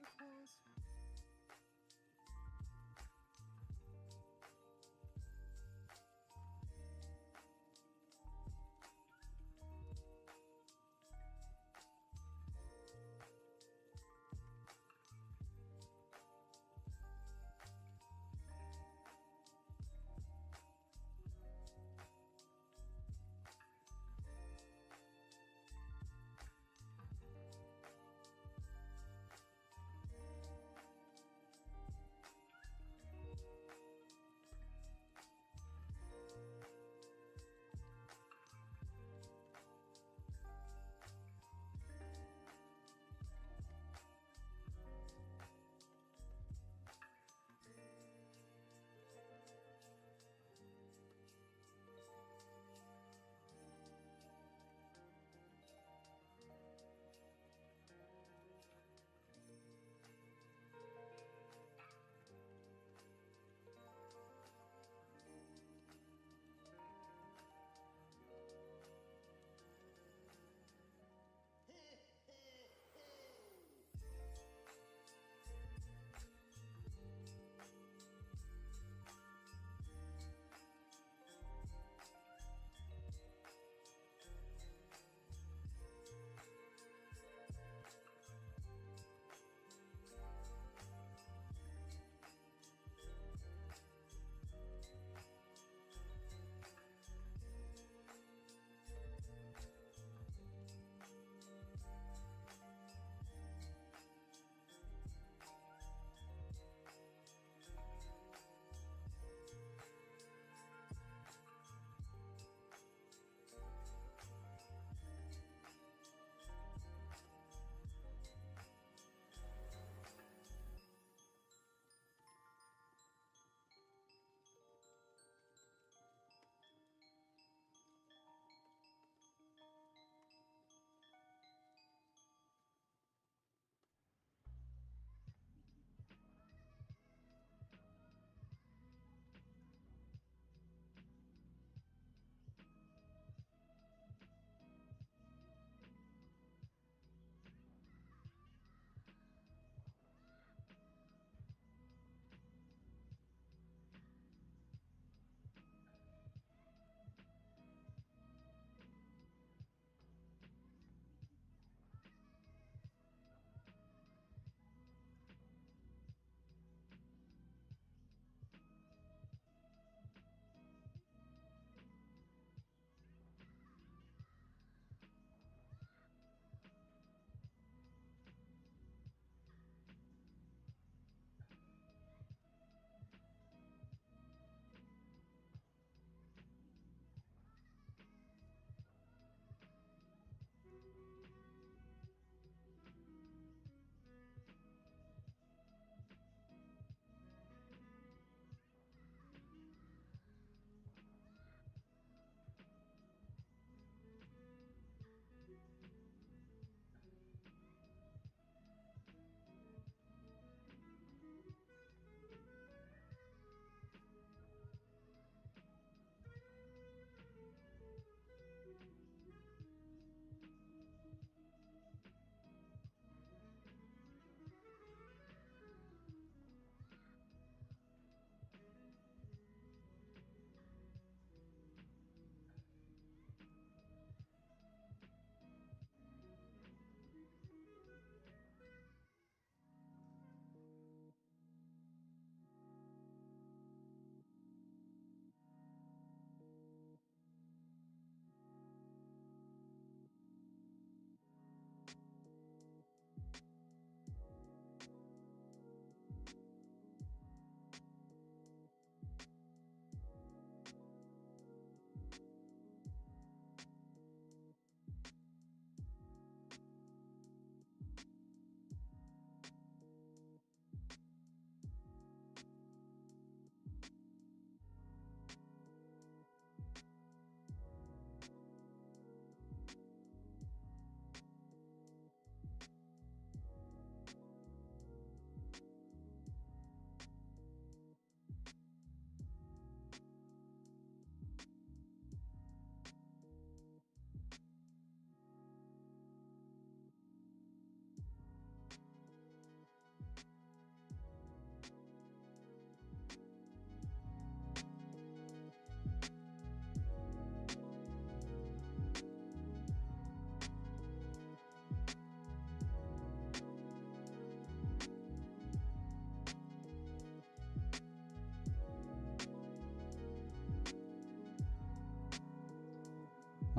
articles.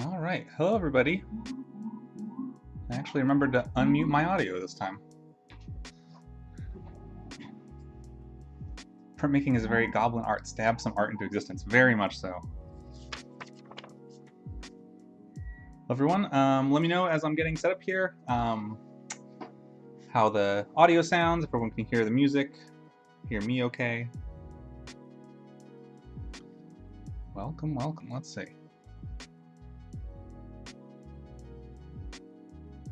All right, hello everybody. I actually remembered to unmute my audio this time. Printmaking is a very goblin art, stab some art into existence, very much so. Hello everyone, let me know as I'm getting set up here how the audio sounds, if everyone can hear the music, hear me okay. Welcome, welcome, let's see.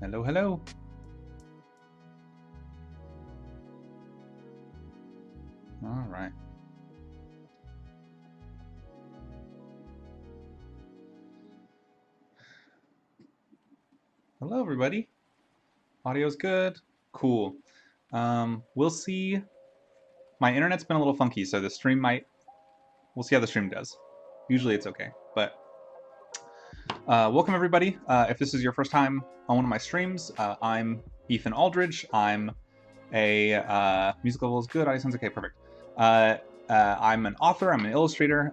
Hello, hello. All right. Hello everybody. Audio's good. Cool. We'll see. My internet's been a little funky, so the stream we'll see how the stream does. Usually it's okay, but welcome everybody. If this is your first time on one of my streams, I'm Ethan Aldridge. I'm a music level is good. Audio sounds okay. Perfect. I'm an author. I'm an illustrator.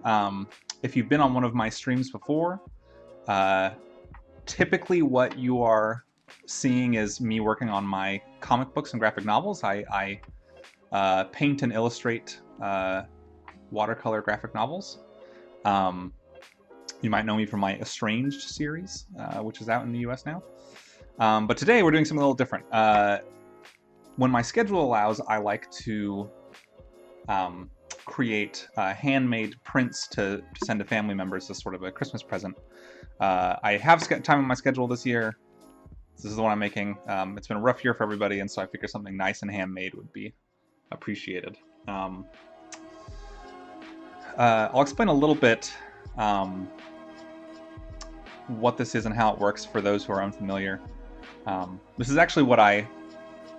If you've been on one of my streams before, typically what you are seeing is me working on my comic books and graphic novels. I paint and illustrate watercolor graphic novels. You might know me from my Estranged series, which is out in the US now. But today we're doing something a little different. When my schedule allows, I like to create handmade prints to send to family members as sort of a Christmas present. I have time on my schedule this year. This is the one I'm making. It's been a rough year for everybody, and so I figure something nice and handmade would be appreciated. I'll explain a little bit what this is and how it works for those who are unfamiliar. This is actually what I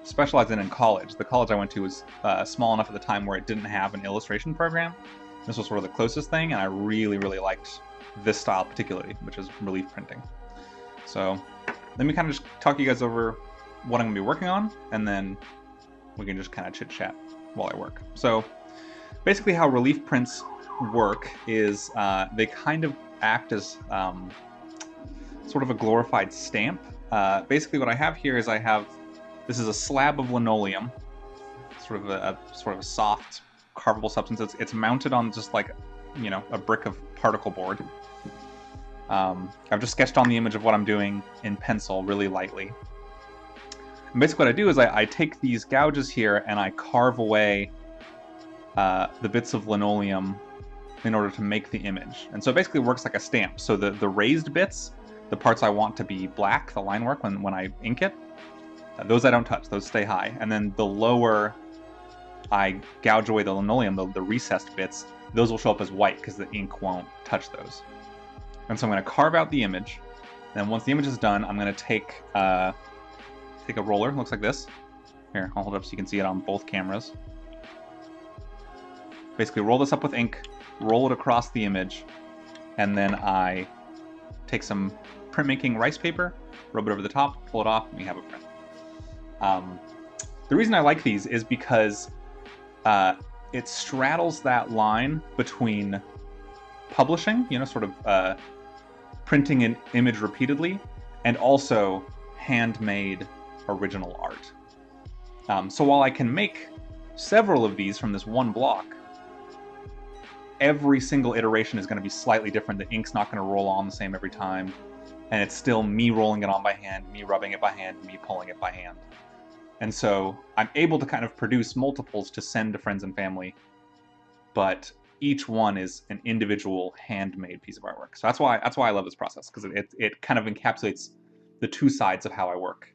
specialized in college. The college I went to was small enough at the time where it didn't have an illustration program. This was sort of the closest thing, and I really, really liked this style particularly, which is relief printing. So let me kind of just talk you guys over what I'm going to be working on, and then we can just kind of chit-chat while I work. So basically how relief prints work is they kind of act as sort of a glorified stamp. Basically what I have here is this is a slab of linoleum, sort of a soft carvable substance. It's mounted on just like, you know, a brick of particle board. I've just sketched on the image of what I'm doing in pencil really lightly. And basically what I do is I take these gouges here and I carve away the bits of linoleum in order to make the image. And so it basically works like a stamp. So the raised bits, the parts I want to be black, the line work when I ink it, those I don't touch, those stay high. And then the lower I gouge away the linoleum, the recessed bits, those will show up as white because the ink won't touch those. And so I'm going to carve out the image. And once the image is done, I'm going to take a roller, looks like this. Here, I'll hold it up so you can see it on both cameras. Basically roll this up with ink, roll it across the image, and then I take some printmaking rice paper, rub it over the top, pull it off, and we have a print. The reason I like these is because it straddles that line between publishing, you know, sort of printing an image repeatedly, and also handmade original art. So while I can make several of these from this one block, every single iteration is going to be slightly different. The ink's not going to roll on the same every time, and it's still me rolling it on by hand, me rubbing it by hand, me pulling it by hand. And so I'm able to kind of produce multiples to send to friends and family, but each one is an individual handmade piece of artwork. So that's why I love this process, because it kind of encapsulates the two sides of how I work.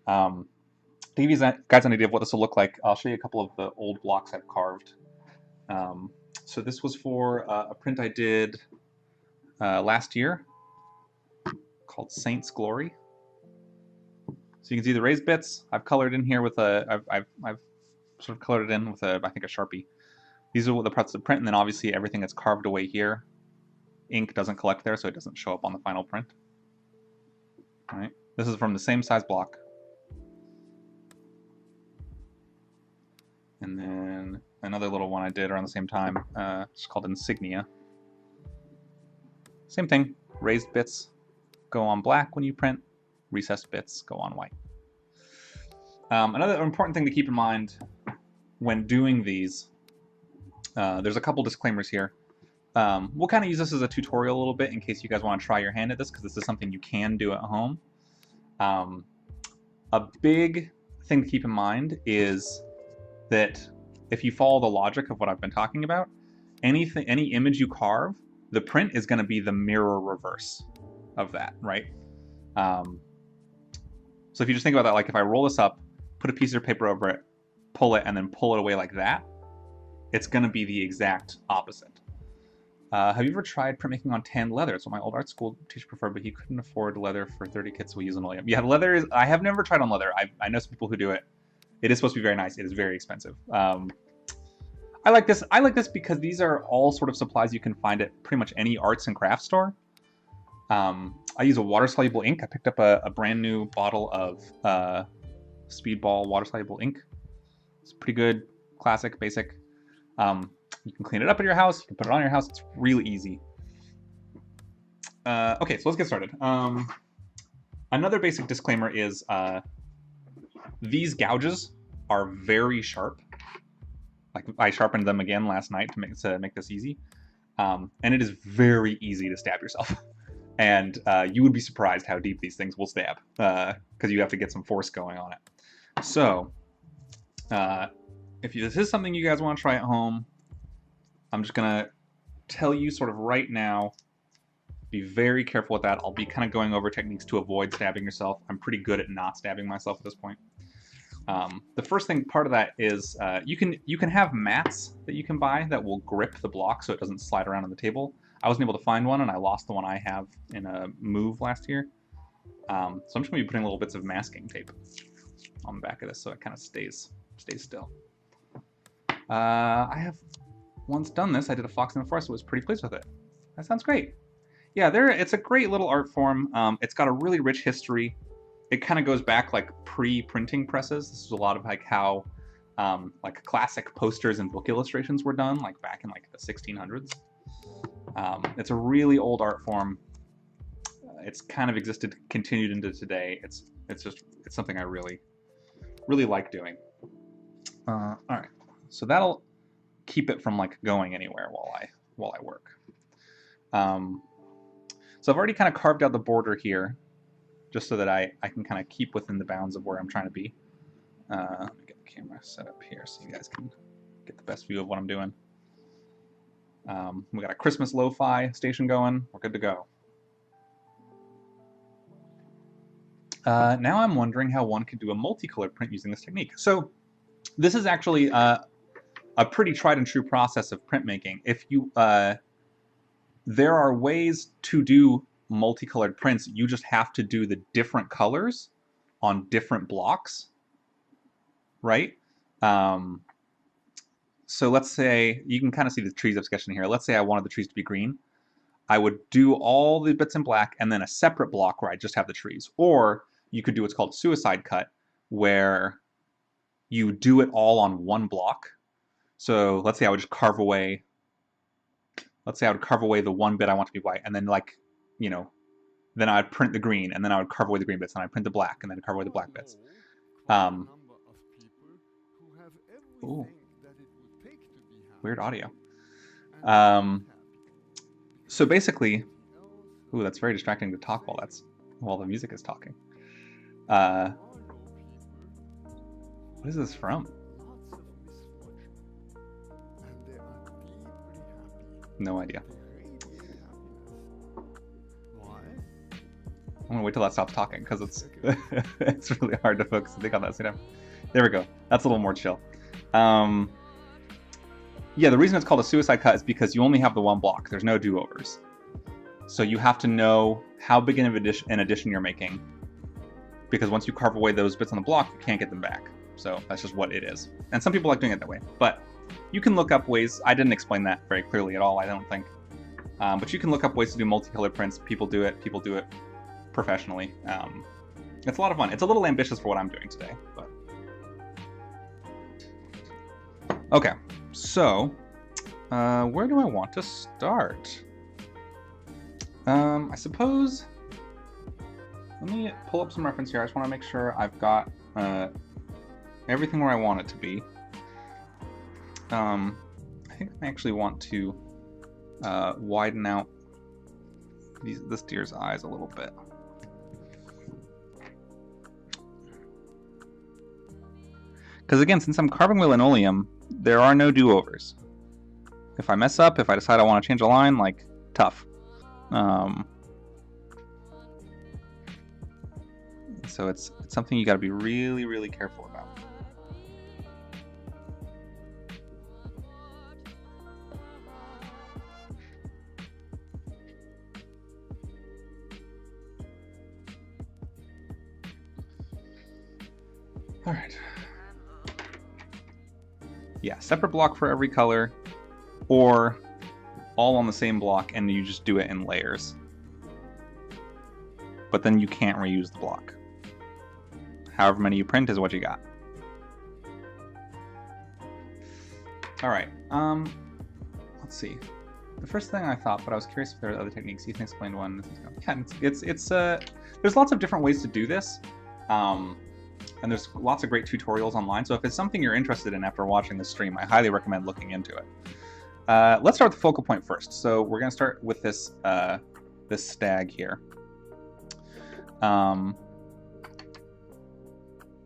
To give you guys an idea of what this will look like, I'll show you a couple of the old blocks I've carved. So this was for a print I did last year called Saint's Glory. So you can see the raised bits. I've colored in here with I've sort of colored it in with I think a Sharpie. These are the parts of the print, and then obviously everything that's carved away here, ink doesn't collect there, so it doesn't show up on the final print. All right. This is from the same size block. And then another little one I did around the same time, it's called Insignia. Same thing, raised bits, go on black when you print, recessed bits go on white. Another important thing to keep in mind when doing these, there's a couple disclaimers here. We'll kind of use this as a tutorial a little bit in case you guys want to try your hand at this, because this is something you can do at home. A big thing to keep in mind is that if you follow the logic of what I've been talking about, any image you carve, the print is going to be the mirror reverse of that, right? So if you just think about that, like if I roll this up, put a piece of paper over it, pull it, and then pull it away like that, it's going to be the exact opposite. Have you ever tried printmaking on tanned leather? It's what my old art school teacher preferred, but he couldn't afford leather for 30 kits, so we use linoleum. Yeah, leather is... I have never tried on leather. I know some people who do it. It is supposed to be very nice. It is very expensive. I like this. I like this because these are all sort of supplies you can find at pretty much any arts and crafts store. I use a water-soluble ink. I picked up a brand new bottle of Speedball water-soluble ink. It's pretty good, classic, basic. You can clean it up at your house. You can put it on your house. It's really easy. Okay, so let's get started. Another basic disclaimer is these gouges are very sharp. Like I sharpened them again last night to make this easy. And it is very easy to stab yourself. And you would be surprised how deep these things will stab, because you have to get some force going on it. So, if this is something you guys want to try at home, I'm just going to tell you sort of right now, be very careful with that. I'll be kind of going over techniques to avoid stabbing yourself. I'm pretty good at not stabbing myself at this point. The first thing, part of that is you can have mats that you can buy that will grip the block so it doesn't slide around on the table. I wasn't able to find one, and I lost the one I have in a move last year. So I'm just going to be putting little bits of masking tape on the back of this so it kind of stays still. I have once done this. I did a fox in the forest, so I was pretty pleased with it. That sounds great. Yeah, it's a great little art form. It's got a really rich history. It kind of goes back like pre-printing presses. This is a lot of like how like classic posters and book illustrations were done, like back in like the 1600s. It's a really old art form. It's kind of continued into today. It's something I really like doing. All right, so that'll keep it from like going anywhere while I work. So I've already kind of carved out the border here, just so that I can kind of keep within the bounds of where I'm trying to be. Let me get the camera set up here so you guys can get the best view of what I'm doing. We got a Christmas lo-fi station going. We're good to go. Now I'm wondering how one could do a multicolored print using this technique. So this is actually a pretty tried and true process of printmaking. If you there are ways to do multicolored prints. You just have to do the different colors on different blocks, right? So let's say, you can kind of see the trees I've sketched in here. Let's say I wanted the trees to be green. I would do all the bits in black and then a separate block where I just have the trees. Or you could do what's called a suicide cut, where you do it all on one block. So let's say I would just carve away, the one bit I want to be white, and then like, you know, then I'd print the green, and then I would carve away the green bits, and I'd print the black, and then carve away the black bits. Ooh. Weird audio. So basically, ooh, that's very distracting to talk while the music is talking. What is this from? No idea. I'm gonna wait till that stops talking because it's it's really hard to focus and think on that same time. There we go. That's a little more chill. Yeah, the reason it's called a suicide cut is because you only have the one block. There's no do-overs. So you have to know how big an addition you're making, because once you carve away those bits on the block, you can't get them back. So that's just what it is. And some people like doing it that way. But you can look up ways. I didn't explain that very clearly at all, I don't think. But you can look up ways to do multicolored prints. People do it professionally. It's a lot of fun. It's a little ambitious for what I'm doing today, but okay. So, where do I want to start? I suppose Let me pull up some reference here. I just want to make sure I've got everything where I want it to be. I think I actually want to widen out this deer's eyes a little bit. Because again, since I'm carving with linoleum, there are no do-overs. If I mess up, if I decide I want to change a line, like, tough. So it's something you got to be really, really careful about. All right. Yeah, separate block for every color, or all on the same block and you just do it in layers. But then you can't reuse the block. However many you print is what you got. All right, let's see. The first thing I thought, but I was curious if there are other techniques. Ethan explained one. Yeah, there's lots of different ways to do this. And there's lots of great tutorials online. So if it's something you're interested in after watching this stream, I highly recommend looking into it. Let's start with the focal point first. So we're going to start with this this stag here.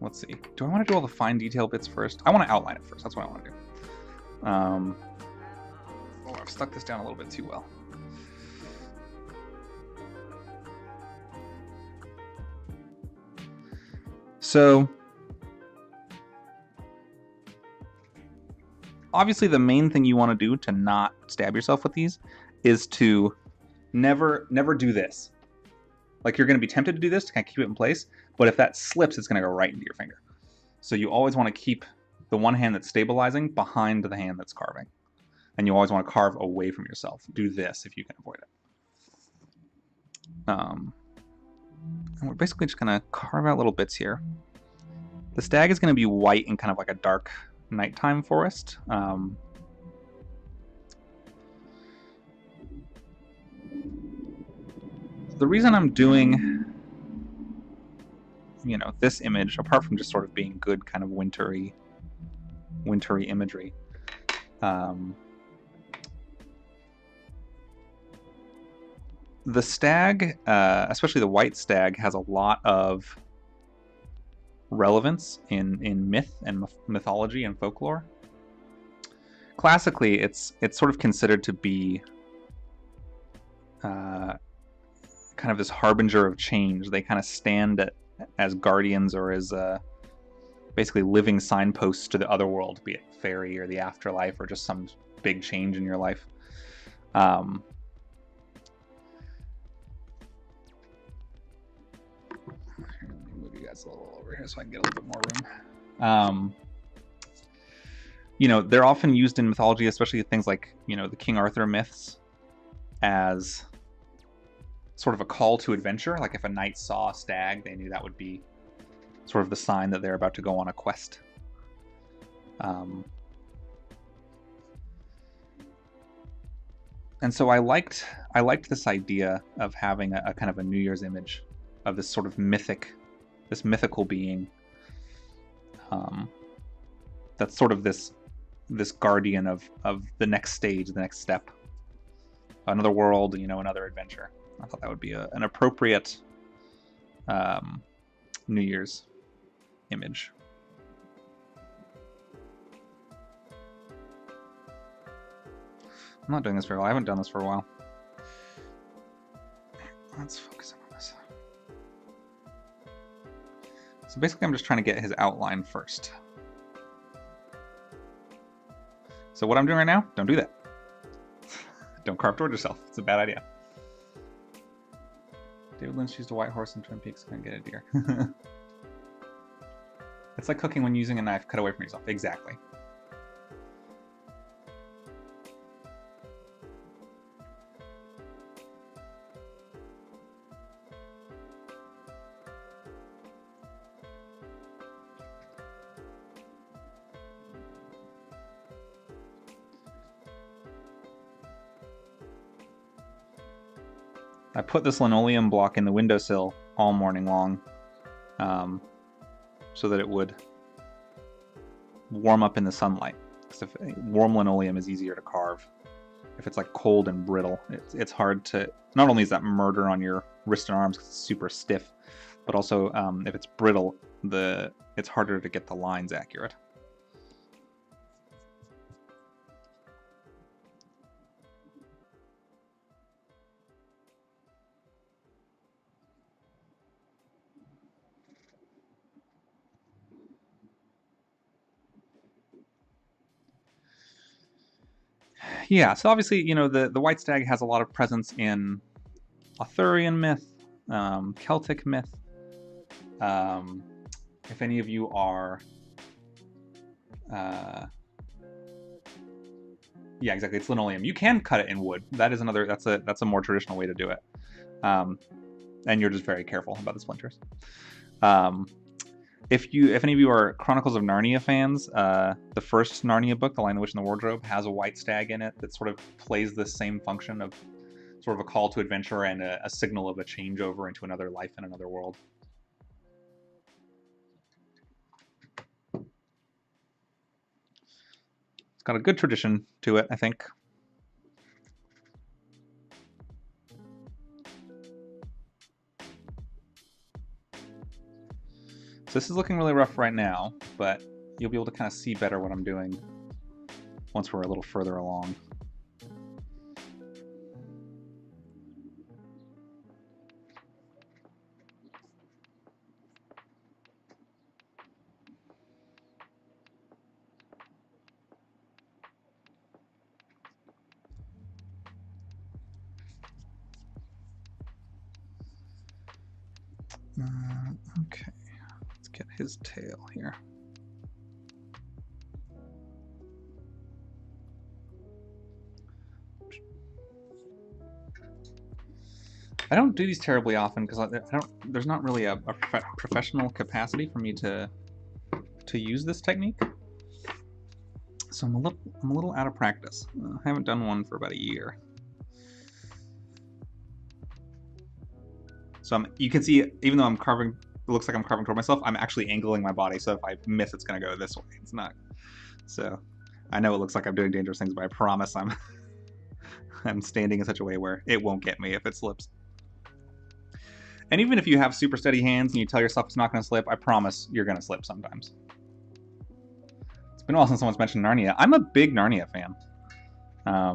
Let's see. Do I want to do all the fine detail bits first? I want to outline it first. That's what I want to do. Oh, I've stuck this down a little bit too well. So, obviously the main thing you want to do to not stab yourself with these is to never do this. Like, you're going to be tempted to do this to kind of keep it in place, but if that slips, it's going to go right into your finger. So you always want to keep the one hand that's stabilizing behind the hand that's carving. And you always want to carve away from yourself. Do this if you can avoid it. And we're basically just going to carve out little bits here. The stag is going to be white in kind of like a dark nighttime forest. The reason I'm doing, you know, this image, apart from just sort of being good kind of wintry imagery, the stag, especially the white stag, has a lot of relevance in myth and mythology and folklore. Classically, it's sort of considered to be kind of this harbinger of change. They kind of stand as guardians or as basically living signposts to the other world, be it fairy or the afterlife or just some big change in your life. Move you guys a little over here so I can get a little bit more room. You know, they're often used in mythology, especially things like, you know, the King Arthur myths, as sort of a call to adventure. Like if a knight saw a stag, they knew that would be sort of the sign that they're about to go on a quest. And so I liked this idea of having a kind of a New Year's image of this sort of mythical being, that's sort of this guardian of the next stage, the next step, another world, you know, another adventure. I thought that would be an appropriate New Year's image. I'm not doing this very well. I haven't done this for a while. Let's focus on this. So basically I'm just trying to get his outline first. So what I'm doing right now, don't do that. Don't carve toward yourself. It's a bad idea. David Lynch used a white horse in Twin Peaks. Couldn't get a deer. It's like cooking when using a knife. Cut away from yourself. Exactly. I put this linoleum block in the windowsill all morning long, so that it would warm up in the sunlight. Because if warm linoleum is easier to carve. If it's like cold and brittle, it's hard to. Not only is that murder on your wrist and arms because it's super stiff, but also if it's brittle, it's harder to get the lines accurate. Yeah, so obviously, you know, the white stag has a lot of presence in Arthurian myth, Celtic myth. If any of you are, yeah, exactly, it's linoleum. You can cut it in wood. That is another. That's a more traditional way to do it, and you're just very careful about the splinters. If any of you are Chronicles of Narnia fans, the first Narnia book, The Lion, the Witch, and the Wardrobe, has a white stag in it that sort of plays the same function of sort of a call to adventure and a signal of a changeover into another life in another world. It's got a good tradition to it, I think. So this is looking really rough right now, but you'll be able to kind of see better what I'm doing once we're a little further along. Okay, let's get his tail here. I don't do these terribly often because there's not really a professional capacity for me to use this technique. So I'm a little out of practice. I haven't done one for about a year. So you can see, even though I'm carving, it looks like I'm carving toward myself, I'm actually angling my body, so if I miss, it's going to go this way. It's not. So I know it looks like I'm doing dangerous things, but I promise I'm standing in such a way where it won't get me if it slips. And even if you have super steady hands and you tell yourself it's not going to slip, I promise you're going to slip sometimes. It's been a while since someone's mentioned Narnia. I'm a big Narnia fan. I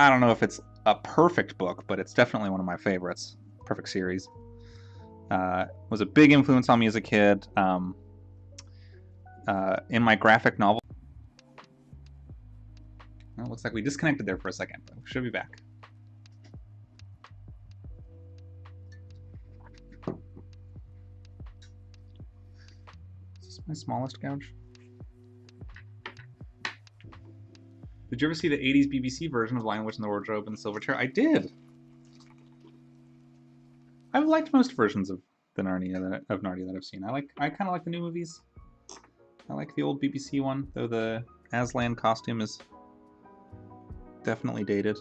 don't know if it's a perfect book, but it's definitely one of my favorites. Perfect series. Was a big influence on me as a kid. In my graphic novel. Well, it looks like we disconnected there for a second, but we should be back. Is this my smallest gouge? Did you ever see the 80s BBC version of Lion, Witch, and the Wardrobe and the Silver Chair? I did. I've liked most versions of the Narnia that I've seen. I kind of like the new movies. I like the old BBC one, though the Aslan costume is definitely dated.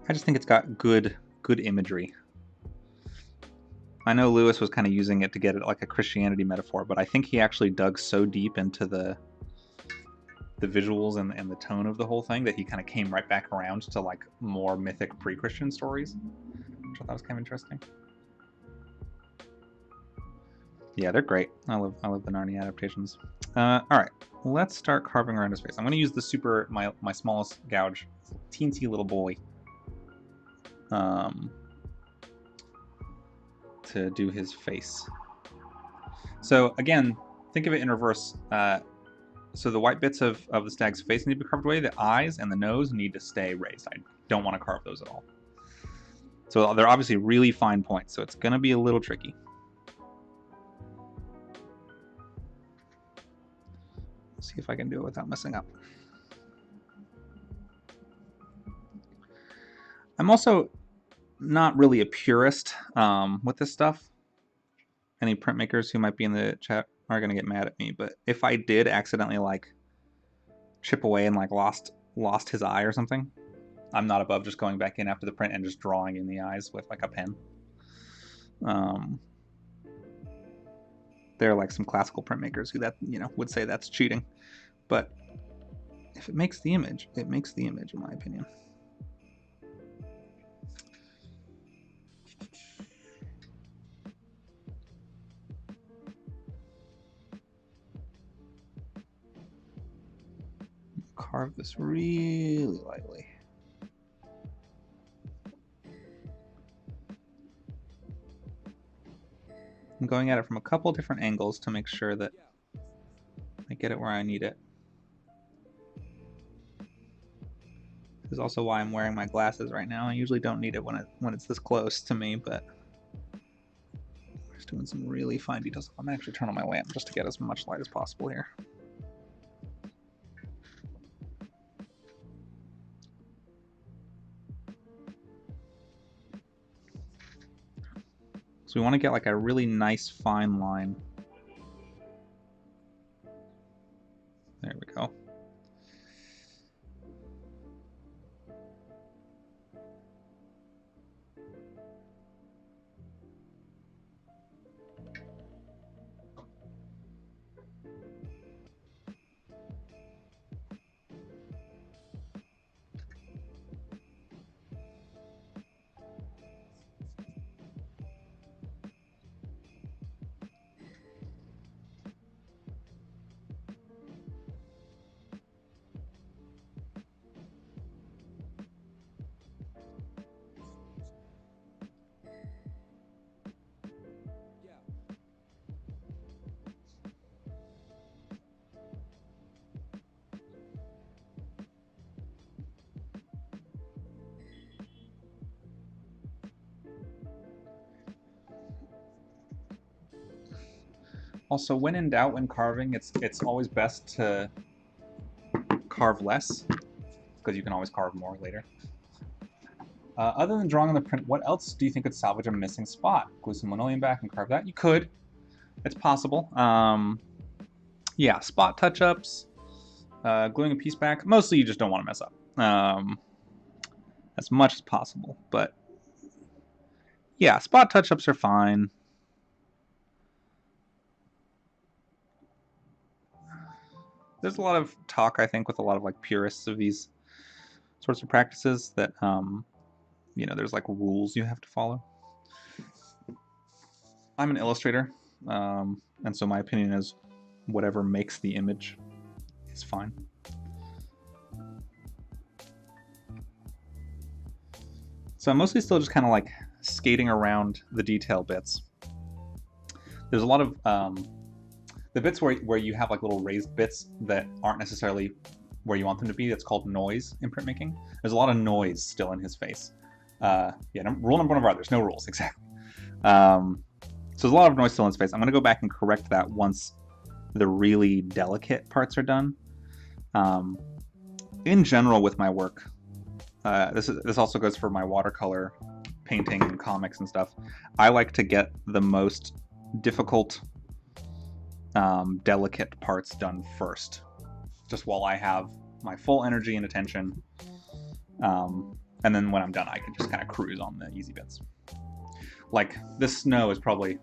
I just think it's got good imagery. I know Lewis was kind of using it to get it like a Christianity metaphor, but I think he actually dug so deep into the visuals and the tone of the whole thing that he kind of came right back around to like more mythic pre-Christian stories, which I thought was kind of interesting. Yeah, they're great. I love the Narnia adaptations. All right, let's start carving around his face. I'm going to use the my smallest gouge, teensy little boy, to do his face. So again, think of it in reverse. So the white bits of the stag's face need to be carved away. The eyes and the nose need to stay raised. I don't want to carve those at all. So they're obviously really fine points, so it's going to be a little tricky. Let's see if I can do it without messing up. I'm also not really a purist with this stuff. any printmakers who might be in the chat are gonna get mad at me, but if I did accidentally like chip away and like lost his eye or something, I'm not above just going back in after the print and just drawing in the eyes with like a pen. There are like some classical printmakers who that would say that's cheating, but if it makes the image, it makes the image, in my opinion. Carve this really lightly. I'm going at it from a couple different angles to make sure that I get it where I need it. This is also why I'm wearing my glasses right now. I usually don't need it when it's this close to me, but I'm just doing some really fine details. I'm gonna actually turn on my lamp just to get as much light as possible here. So we want to get like a really nice fine line. There we go. Also, when in doubt when carving, it's always best to carve less, because you can always carve more later. Other than drawing on the print, what else do you think could salvage a missing spot? Glue some linoleum back and carve that? You could. It's possible. Yeah, spot touch-ups, gluing a piece back. Mostly you just don't want to mess up as much as possible. But yeah, spot touch-ups are fine. There's a lot of talk, I think, with a lot of like purists of these sorts of practices that, there's like rules you have to follow. I'm an illustrator, and so my opinion is whatever makes the image is fine. So I'm mostly still just kind of like skating around the detail bits. There's a lot of the bits where you have like little raised bits that aren't necessarily where you want them to be. That's called noise in printmaking. There's a lot of noise still in his face. Rule number 1 of art, there's no rules, exactly. So there's a lot of noise still in his face. I'm going to go back and correct that once the really delicate parts are done. In general with my work, this also goes for my watercolor painting and comics and stuff, I like to get the most difficult delicate parts done first, just while I have my full energy and attention, and then when I'm done I can just kind of cruise on the easy bits. Like this snow is probably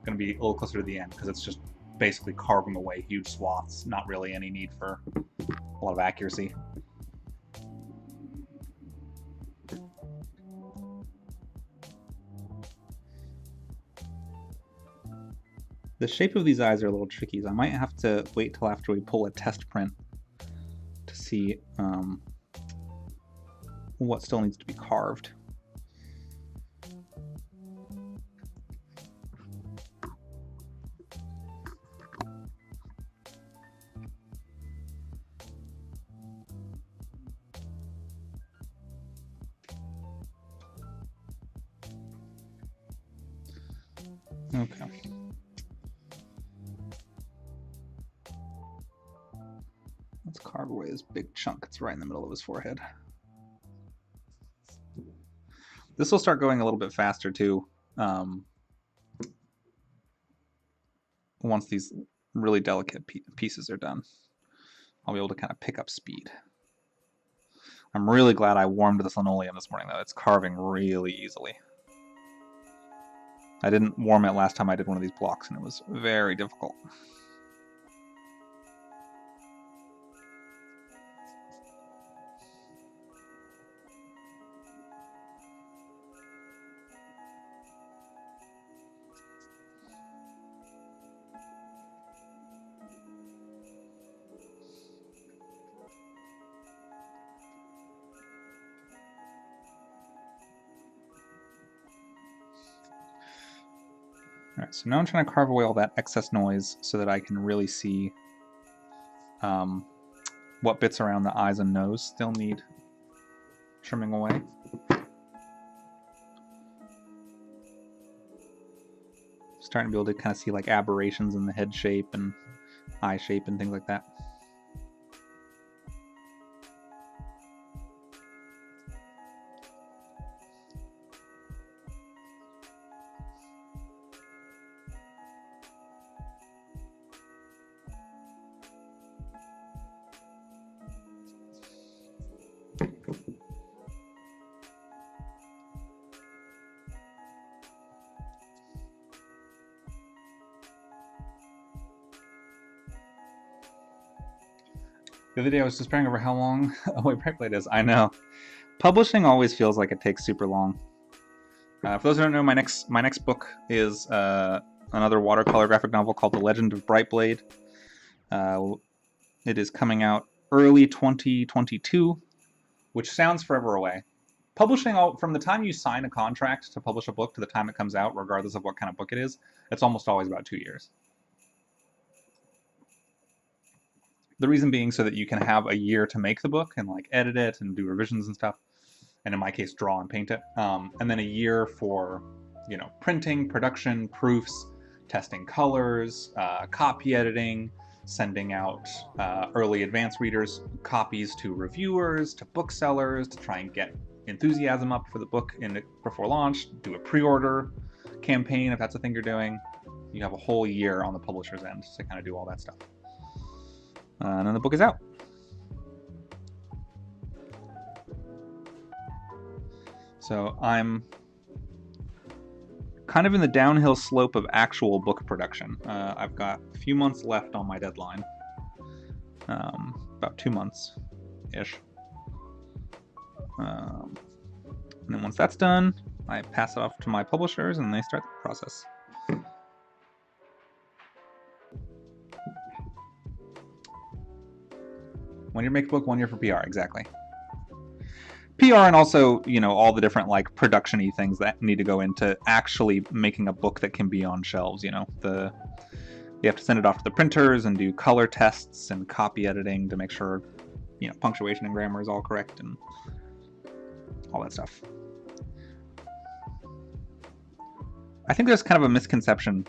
going to be a little closer to the end because it's just basically carving away huge swaths, not really any need for a lot of accuracy. The shape of these eyes are a little tricky, so I might have to wait till after we pull a test print to see what still needs to be carved. Okay. Let's carve away this big chunk. It's right in the middle of his forehead. This will start going a little bit faster too. once these really delicate pieces are done, I'll be able to kind of pick up speed. I'm really glad I warmed this linoleum this morning, though. It's carving really easily. I didn't warm it last time I did one of these blocks, and it was very difficult. All right, so now I'm trying to carve away all that excess noise so that I can really see what bits around the eyes and nose still need trimming away. Starting to be able to kind of see like aberrations in the head shape and eye shape and things like that. The other day I was just praying over how long a white bright blade is. I know. Publishing always feels like it takes super long. For those who don't know, my next book is another watercolor graphic novel called The Legend of Brightblade. It is coming out early 2022, which sounds forever away. Publishing, from the time you sign a contract to publish a book to the time it comes out, regardless of what kind of book it is, it's almost always about 2 years. The reason being so that you can have a year to make the book and like edit it and do revisions and stuff, and in my case draw and paint it, and then a year for, you know, printing, production, proofs, testing colors, copy editing, sending out early advanced readers copies to reviewers, to booksellers, to try and get enthusiasm up for the book before launch, do a pre-order campaign if that's a thing you're doing. You have a whole year on the publisher's end to kind of do all that stuff. And then the book is out. So I'm kind of in the downhill slope of actual book production. I've got a few months left on my deadline. About 2 months-ish. And then once that's done, I pass it off to my publishers and they start the process. When you make a book, 1 year for PR, exactly. PR and also, you know, all the different like production-y things that need to go into actually making a book that can be on shelves, you know. You have to send it off to the printers and do color tests and copy editing to make sure, you know, punctuation and grammar is all correct and all that stuff. I think there's kind of a misconception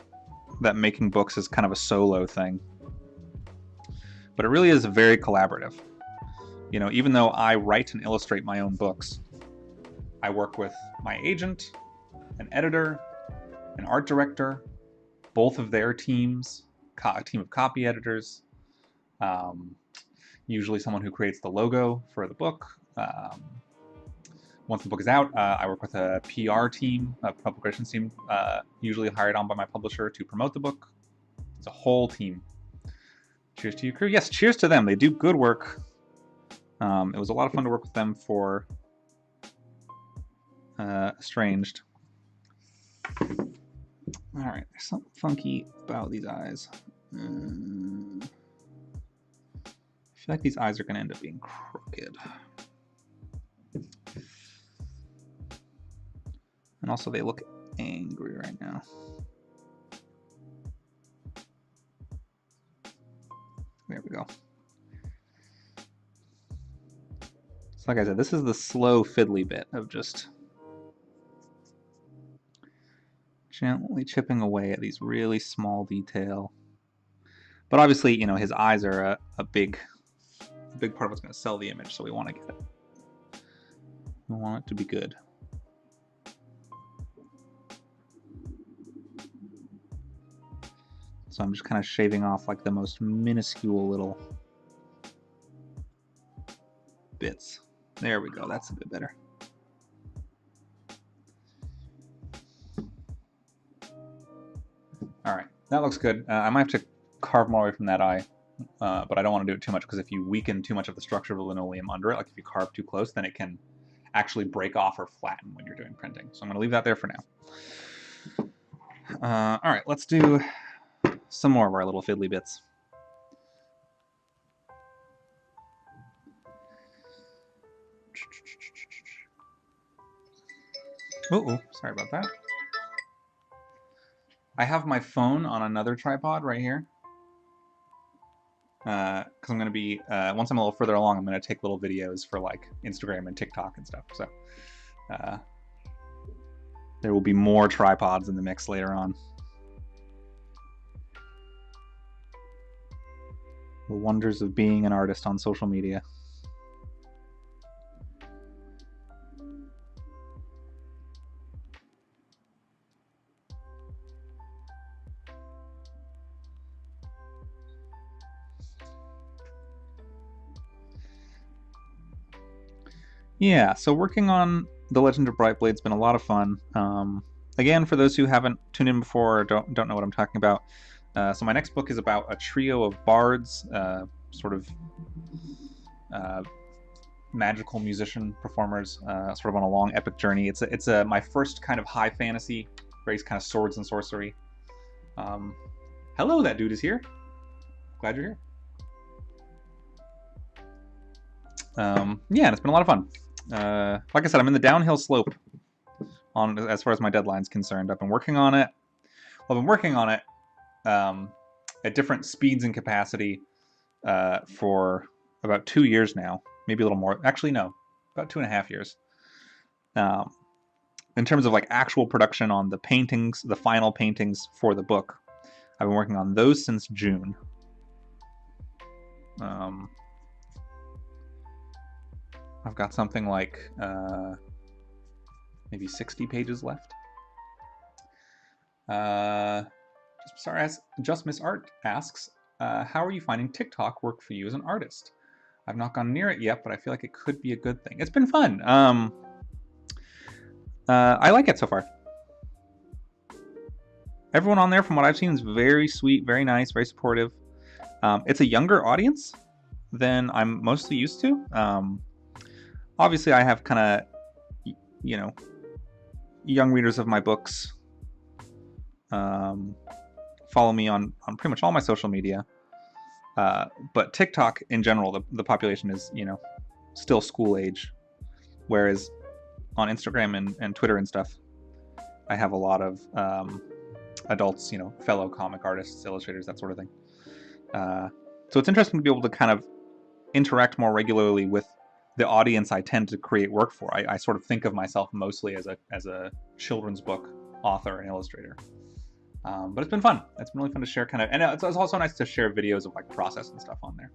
that making books is kind of a solo thing. But it really is very collaborative. You know, even though I write and illustrate my own books, I work with my agent, an editor, an art director, both of their teams, a team of copy editors, usually someone who creates the logo for the book. Once the book is out, I work with a PR team, a public relations team, usually hired on by my publisher to promote the book. It's a whole team. Cheers to you, crew. Yes, cheers to them. They do good work. It was a lot of fun to work with them for Estranged. All right, there's something funky about these eyes. I feel like these eyes are going to end up being crooked. And also they look angry right now. There we go. So like I said, this is the slow fiddly bit of just gently chipping away at these really small detail. But obviously, you know, his eyes are a big part of what's going to sell the image, so we want to get it. We want it to be good. So I'm just kind of shaving off like the most minuscule little bits. There we go, that's a bit better. All right, that looks good. I might have to carve more away from that eye, but I don't want to do it too much, because if you weaken too much of the structure of the linoleum under it, like if you carve too close, then it can actually break off or flatten when you're doing printing. So I'm going to leave that there for now. All right, let's do some more of our little fiddly bits. Uh-oh, sorry about that. I have my phone on another tripod right here, because I'm going to be, once I'm a little further along, I'm going to take little videos for like Instagram and TikTok and stuff. So there will be more tripods in the mix later on. The wonders of being an artist on social media. Yeah, so working on The Legend of Brightblade's been a lot of fun. Again, for those who haven't tuned in before or don't know what I'm talking about, so my next book is about a trio of bards, sort of magical musician performers, sort of on a long epic journey. It's my first kind of high fantasy, very kind of swords and sorcery. Hello, that dude is here. Glad you're here. Yeah, and it's been a lot of fun. Like I said, I'm in the downhill slope on as far as my deadline's concerned. I've been working on it. Well, I've been working on it at different speeds and capacity for about 2 years now, maybe a little more. Actually, no, about 2.5 years. In terms of like actual production on the paintings, the final paintings for the book, I've been working on those since June. I've got something like maybe 60 pages left. Just Miss Art asks, how are you finding TikTok work for you as an artist? I've not gone near it yet, but I feel like it could be a good thing. It's been fun. I like it so far. Everyone on there, from what I've seen, is very sweet, very nice, very supportive. It's a younger audience than I'm mostly used to. Obviously, I have kind of, you know, young readers of my books follow me on pretty much all my social media. But TikTok, in general, the population is, you know, still school age. Whereas on Instagram and Twitter and stuff, I have a lot of adults, you know, fellow comic artists, illustrators, that sort of thing. So it's interesting to be able to kind of interact more regularly with the audience I tend to create work for. I sort of think of myself mostly as a children's book author and illustrator. But it's been fun. It's been really fun to share kind of, and it's also nice to share videos of like process and stuff on there.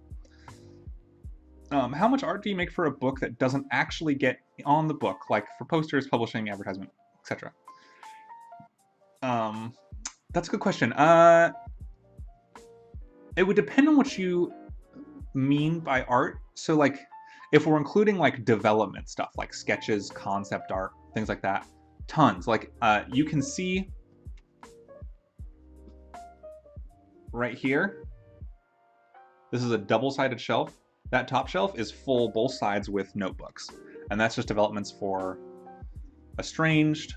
How much art do you make for a book that doesn't actually get on the book, like for posters, publishing, advertisement, etc.? That's a good question. It would depend on what you mean by art. So like, if we're including like development stuff, like sketches, concept art, things like that, tons. Like you can see right here, this is a double-sided shelf. That top shelf is full both sides with notebooks. And that's just developments for Estranged,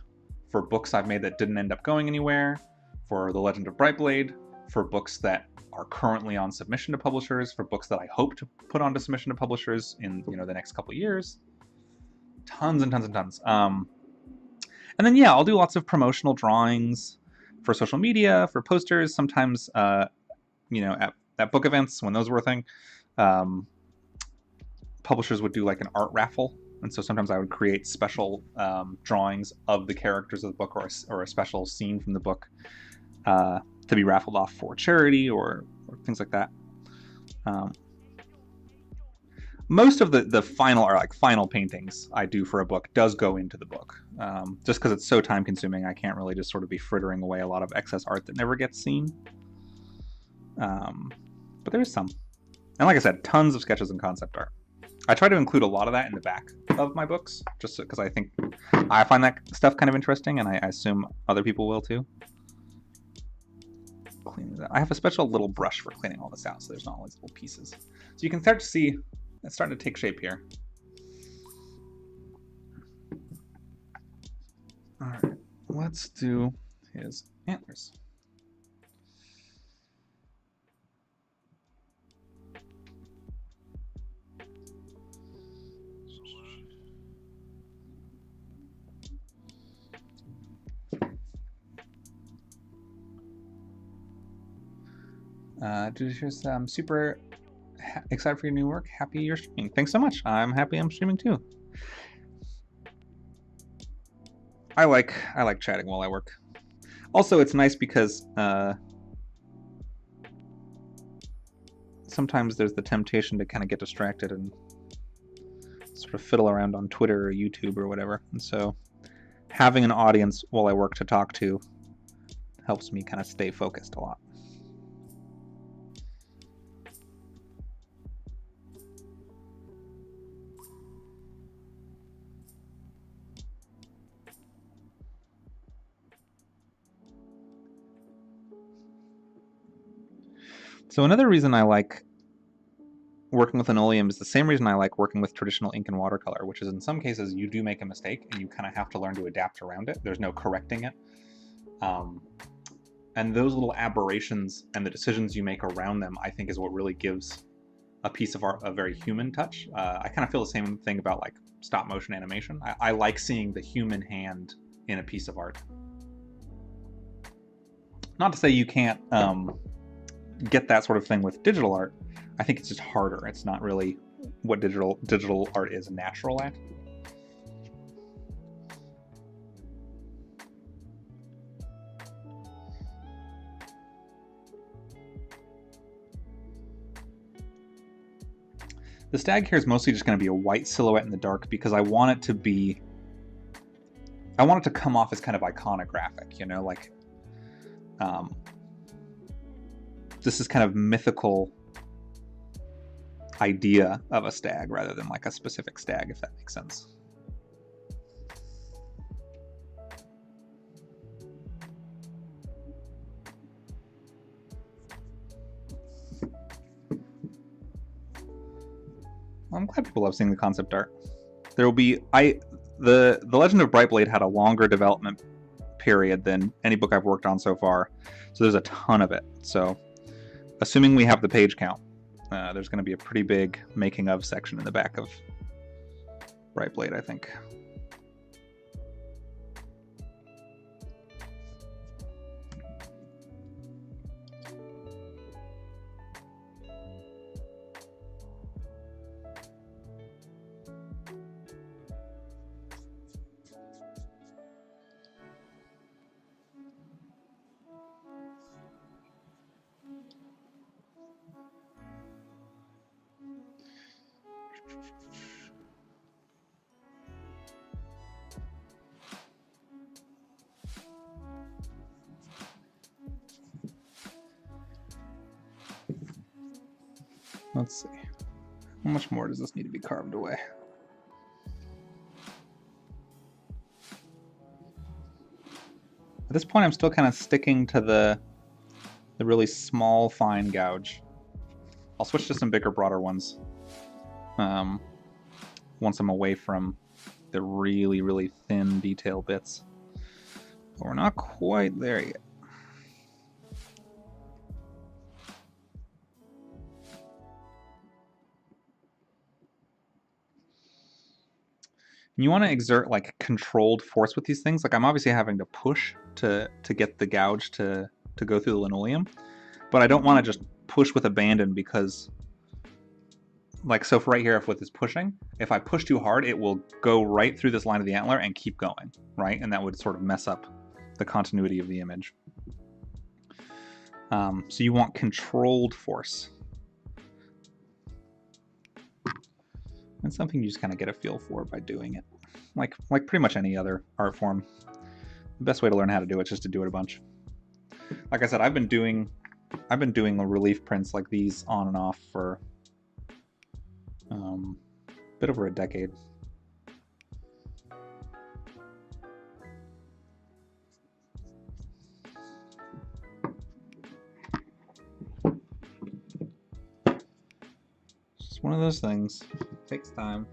for books I've made that didn't end up going anywhere, for The Legend of Brightblade, for books that are currently on submission to publishers, for books that I hope to put onto submission to publishers in, you know, the next couple of years. Tons and tons and tons. And then, yeah, I'll do lots of promotional drawings for social media, for posters, sometimes, you know, at book events, when those were a thing. Publishers would do like an art raffle. And so sometimes I would create special drawings of the characters of the book, or a special scene from the book to be raffled off for charity or things like that. Most of the final or like final paintings I do for a book does go into the book, just because it's so time consuming. I can't really just sort of be frittering away a lot of excess art that never gets seen. But there is some. And like I said, tons of sketches and concept art. I try to include a lot of that in the back of my books, just because I think I find that stuff kind of interesting, and I assume other people will too. Clean that. I have a special little brush for cleaning all this out, so there's not all these little pieces. So you can start to see it's starting to take shape here. All right, let's do his antlers. I'm super excited for your new work. Happy you're streaming. Thanks so much. I'm happy I'm streaming too. I like chatting while I work. Also, it's nice because sometimes there's the temptation to kind of get distracted and sort of fiddle around on Twitter or YouTube or whatever. And so having an audience while I work to talk to helps me kind of stay focused a lot. So another reason I like working with linoleum is the same reason I like working with traditional ink and watercolor, which is in some cases you do make a mistake and you kind of have to learn to adapt around it. There's no correcting it. And those little aberrations and the decisions you make around them, I think, is what really gives a piece of art a very human touch. I kind of feel the same thing about like stop motion animation. I like seeing the human hand in a piece of art. Not to say you can't get that sort of thing with digital art. I think it's just harder. It's not really what digital art is natural at. The stag here is mostly just going to be a white silhouette in the dark because I want it to come off as kind of iconographic, you know, like this is kind of mythical idea of a stag rather than like a specific stag, if that makes sense. I'm glad people love seeing the concept art. There will be the Legend of Brightblade had a longer development period than any book I've worked on so far, so there's a ton of it. So assuming we have the page count, there's going to be a pretty big making of section in the back of Brightblade, I think. Let's see. How much more does this need to be carved away? At this point, I'm still kind of sticking to the really small, fine gouge. I'll switch to some bigger, broader ones once I'm away from the really, really thin detail bits. But we're not quite there yet. You want to exert like controlled force with these things. Like I'm obviously having to push to get the gouge to go through the linoleum, but I don't want to just push with abandon because, like, so for right here, if with this pushing, if I push too hard, it will go right through this line of the antler and keep going, right? And that would sort of mess up the continuity of the image. So you want controlled force. It's something you just kind of get a feel for by doing it. Like pretty much any other art form. The best way to learn how to do it is just to do it a bunch. Like I said, I've been doing I've been doing relief prints like these on and off for a bit over a decade. It's just one of those things. It takes time.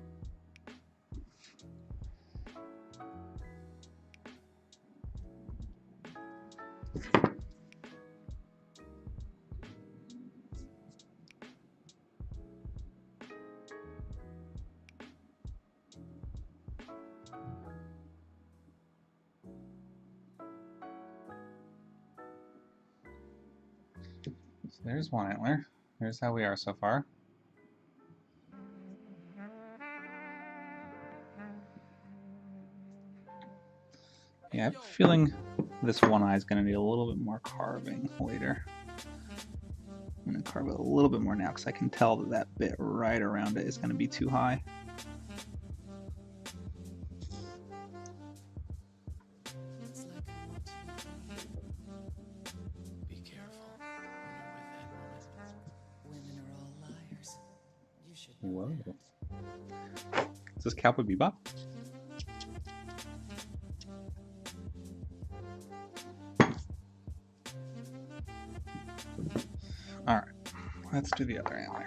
So there's one antler. There's how we are so far. Yeah, I have a feeling this one eye is going to need a little bit more carving later. I'm going to carve it a little bit more now because I can tell that that bit right around it is going to be too high. Whoa. Is this Cowboy Bebop? Alright, let's do the other antler.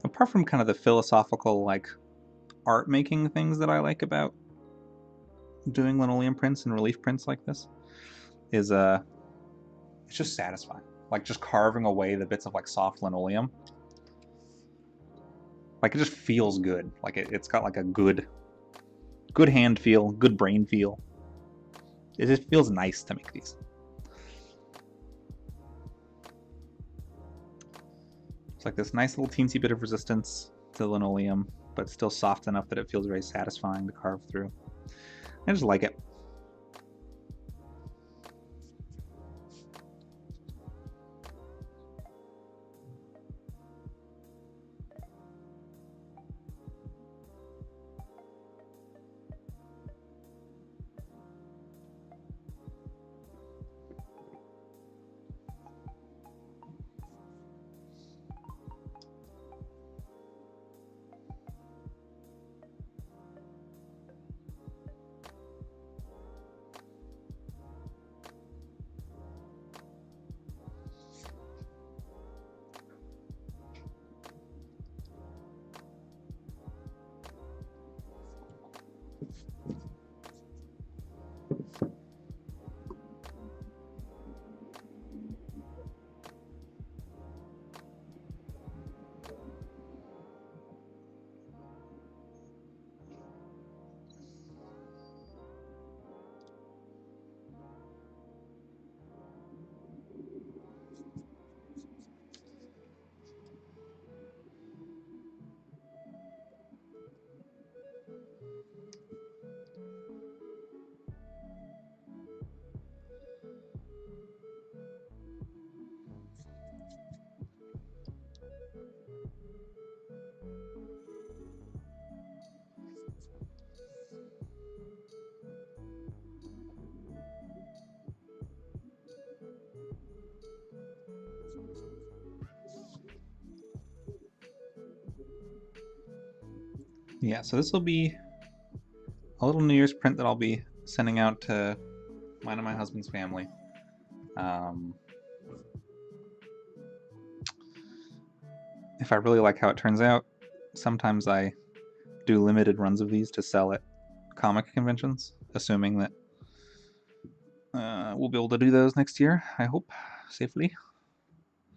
Apart from kind of the philosophical, like, art making things that I like about doing linoleum prints and relief prints like this, is it's just satisfying. Like, just carving away the bits of like soft linoleum. Like, it just feels good. Like, it's got like a good hand feel, good brain feel. It just feels nice to make these. It's like this nice little teensy bit of resistance to linoleum, but still soft enough that it feels very satisfying to carve through. I just like it. Yeah, so this will be a little New Year's print that I'll be sending out to mine and my husband's family. If I really like how it turns out, sometimes I do limited runs of these to sell at comic conventions, assuming that we'll be able to do those next year, I hope, safely.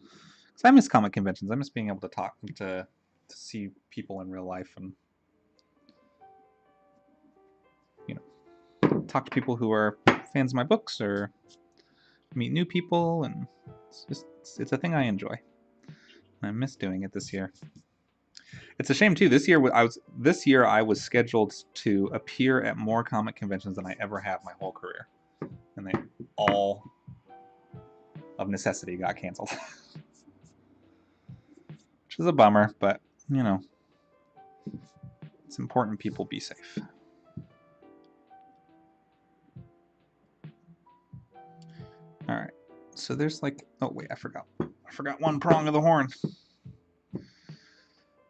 Because I miss comic conventions. I miss being able to talk to see people in real life and, you know, talk to people who are fans of my books or meet new people, and it's a thing I enjoy. I miss doing it this year. It's a shame too. This year I was scheduled to appear at more comic conventions than I ever have my whole career, and they all, of necessity, got canceled, which is a bummer. But you know, it's important people be safe. All right. So there's like, oh wait, I forgot one prong of the horn.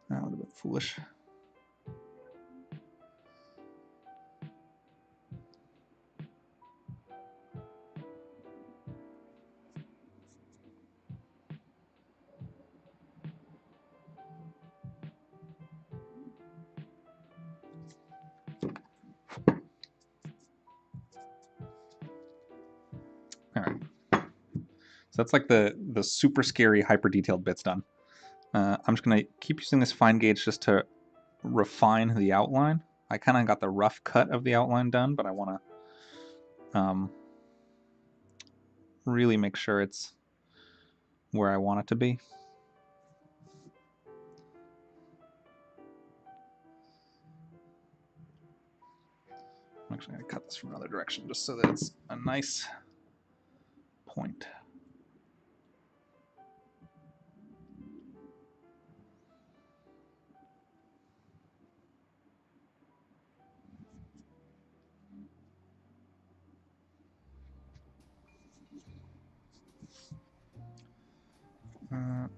That would have been foolish. All right. So that's like the super scary, hyper detailed bits done. I'm just gonna keep using this fine gauge just to refine the outline. I kind of got the rough cut of the outline done, but I want to really make sure it's where I want it to be. I'm actually going to cut this from another direction just so that it's a nice point.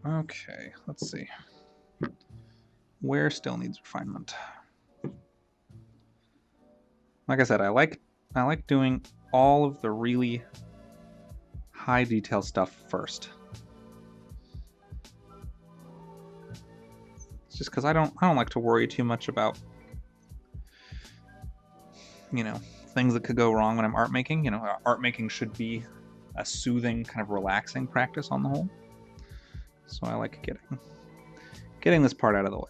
Okay, let's see. Where still needs refinement? Like I said, I like doing all of the really high detail stuff first. It's just because I don't like to worry too much about, you know, things that could go wrong when I'm art making. You know, art making should be a soothing, kind of relaxing practice on the whole. So I like getting this part out of the way.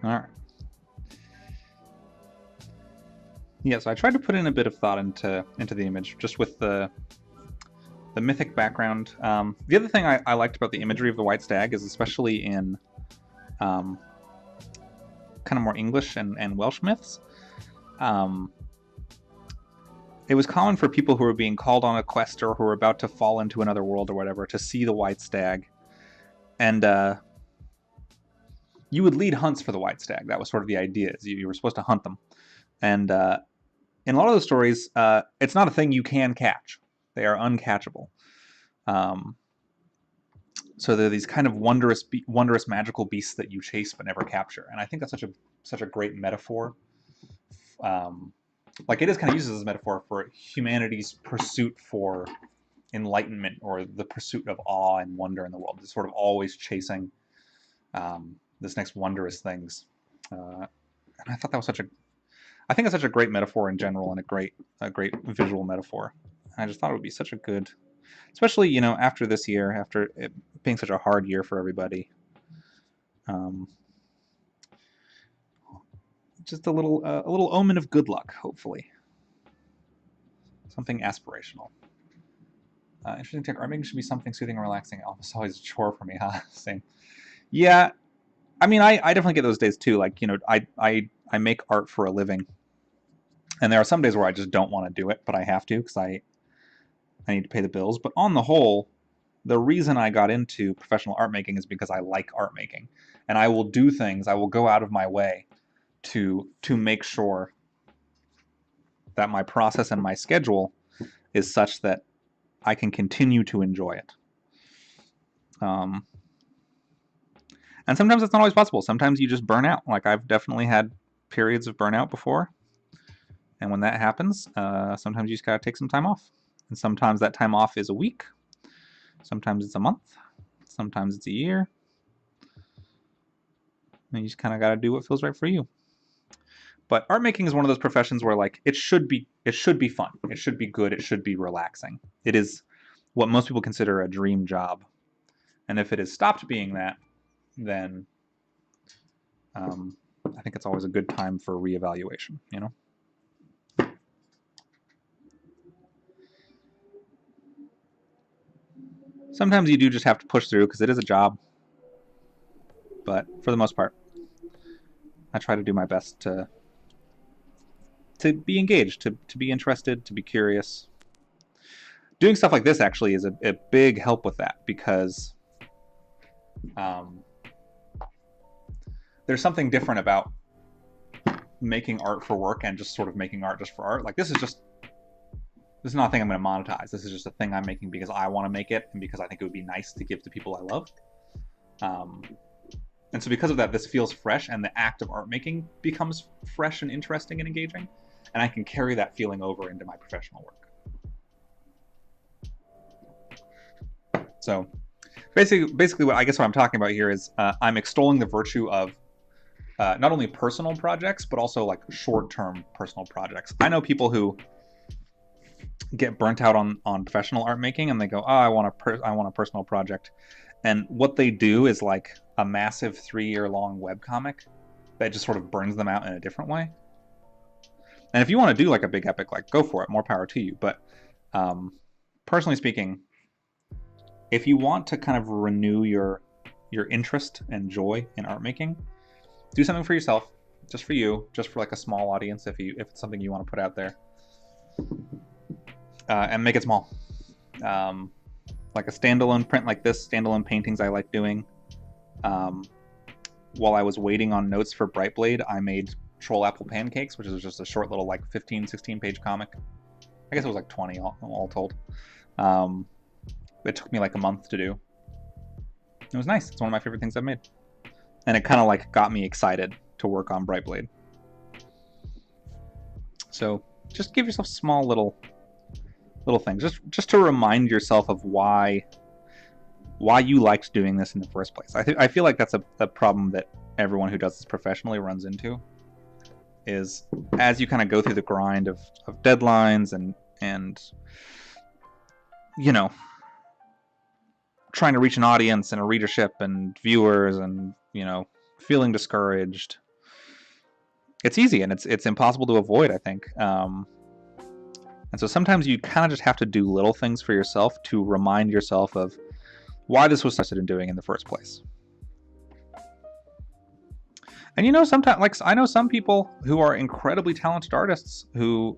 All right. Yeah, so I tried to put in a bit of thought into the image, just with the mythic background. The other thing I liked about the imagery of the white stag is, especially in kind of more English and Welsh myths, it was common for people who were being called on a quest or who were about to fall into another world or whatever to see the white stag, and you would lead hunts for the white stag. That was sort of the idea. Is you were supposed to hunt them, and in a lot of the stories, it's not a thing you can catch. They are uncatchable. So they're these kind of wondrous, magical beasts that you chase but never capture. And I think that's such a great metaphor. Like, it is kind of used as a metaphor for humanity's pursuit for enlightenment, or the pursuit of awe and wonder in the world. It's sort of always chasing this next wondrous things. And I thought that was I think it's such a great metaphor in general, and a great visual metaphor. I just thought it would be such a good, especially, you know, after this year, after it being such a hard year for everybody. Just a little omen of good luck, hopefully. Something aspirational. Interesting take. Art making should be something soothing and relaxing. Almost always a chore for me, huh? Same. Yeah, I mean, I definitely get those days too. Like, you know, I make art for a living, and there are some days where I just don't want to do it, but I have to because I need to pay the bills. But on the whole, the reason I got into professional art making is because I like art making, and I will do things. I will go out of my way to make sure that my process and my schedule is such that I can continue to enjoy it. And sometimes it's not always possible. Sometimes you just burn out. Like I've definitely had periods of burnout before. And when that happens, sometimes you just gotta take some time off. And sometimes that time off is a week. Sometimes it's a month. Sometimes it's a year. And you just kind of gotta do what feels right for you. But art making is one of those professions where like it should be fun. It should be good. It should be relaxing. It is what most people consider a dream job. And if it has stopped being that, then I think it's always a good time for reevaluation, you know? Sometimes you do just have to push through because it is a job. But for the most part, I try to do my best to be engaged, to be interested, to be curious. Doing stuff like this actually is a big help with that because there's something different about making art for work and just sort of making art just for art. Like this is not a thing I'm going to monetize. This is just a thing I'm making because I want to make it and because I think it would be nice to give to people I love. And so because of that, this feels fresh and the act of art making becomes fresh and interesting and engaging. And I can carry that feeling over into my professional work. So basically what I'm talking about here is I'm extolling the virtue of not only personal projects, but also like short-term personal projects. I know people who get burnt out on professional art making and they go, oh, I want a personal project. And what they do is like a massive 3-year-long webcomic that just sort of burns them out in a different way. And if you want to do like a big epic, like go for it, more power to you. But personally speaking, if you want to kind of renew your interest and joy in art making, do something for yourself, just for you, just for like a small audience if it's something you want to put out there. And make it small. Like a standalone print like this, standalone paintings I like doing. While I was waiting on notes for Brightblade, I made Troll Apple Pancakes, which is just a short little like 15, 16 page comic. I guess it was like 20 all told. It took me like a month to do. It was nice. It's one of my favorite things I've made. And it kind of like got me excited to work on Brightblade. So just give yourself small little things, just to remind yourself of why you liked doing this in the first place. I feel like that's a problem that everyone who does this professionally runs into, is as you kind of go through the grind of deadlines and you know, trying to reach an audience and a readership and viewers and, you know, feeling discouraged. It's easy and it's impossible to avoid, I think. And so sometimes you kind of just have to do little things for yourself to remind yourself of why this was interested in doing in the first place. And you know, sometimes, like, I know some people who are incredibly talented artists who,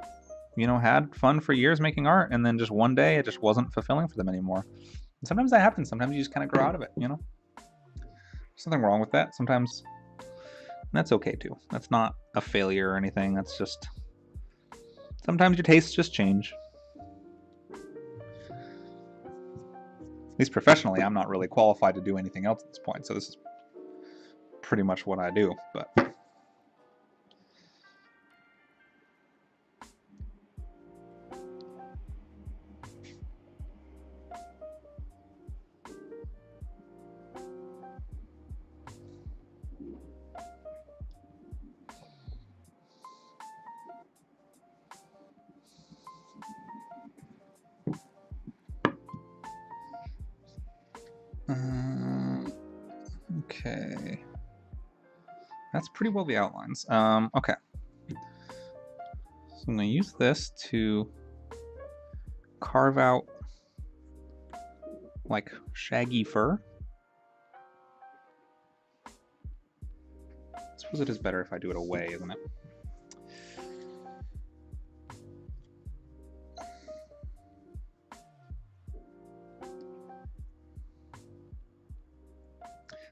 you know, had fun for years making art, and then just one day it just wasn't fulfilling for them anymore. And sometimes that happens. Sometimes you just kind of grow out of it, you know? There's nothing wrong with that. Sometimes that's okay too. That's not a failure or anything. That's just, sometimes your tastes just change. At least professionally, I'm not really qualified to do anything else at this point, so this is pretty much what I do, but... Okay. That's pretty well the outlines. Okay. So I'm going to use this to carve out like shaggy fur. I suppose it is better if I do it away, isn't it?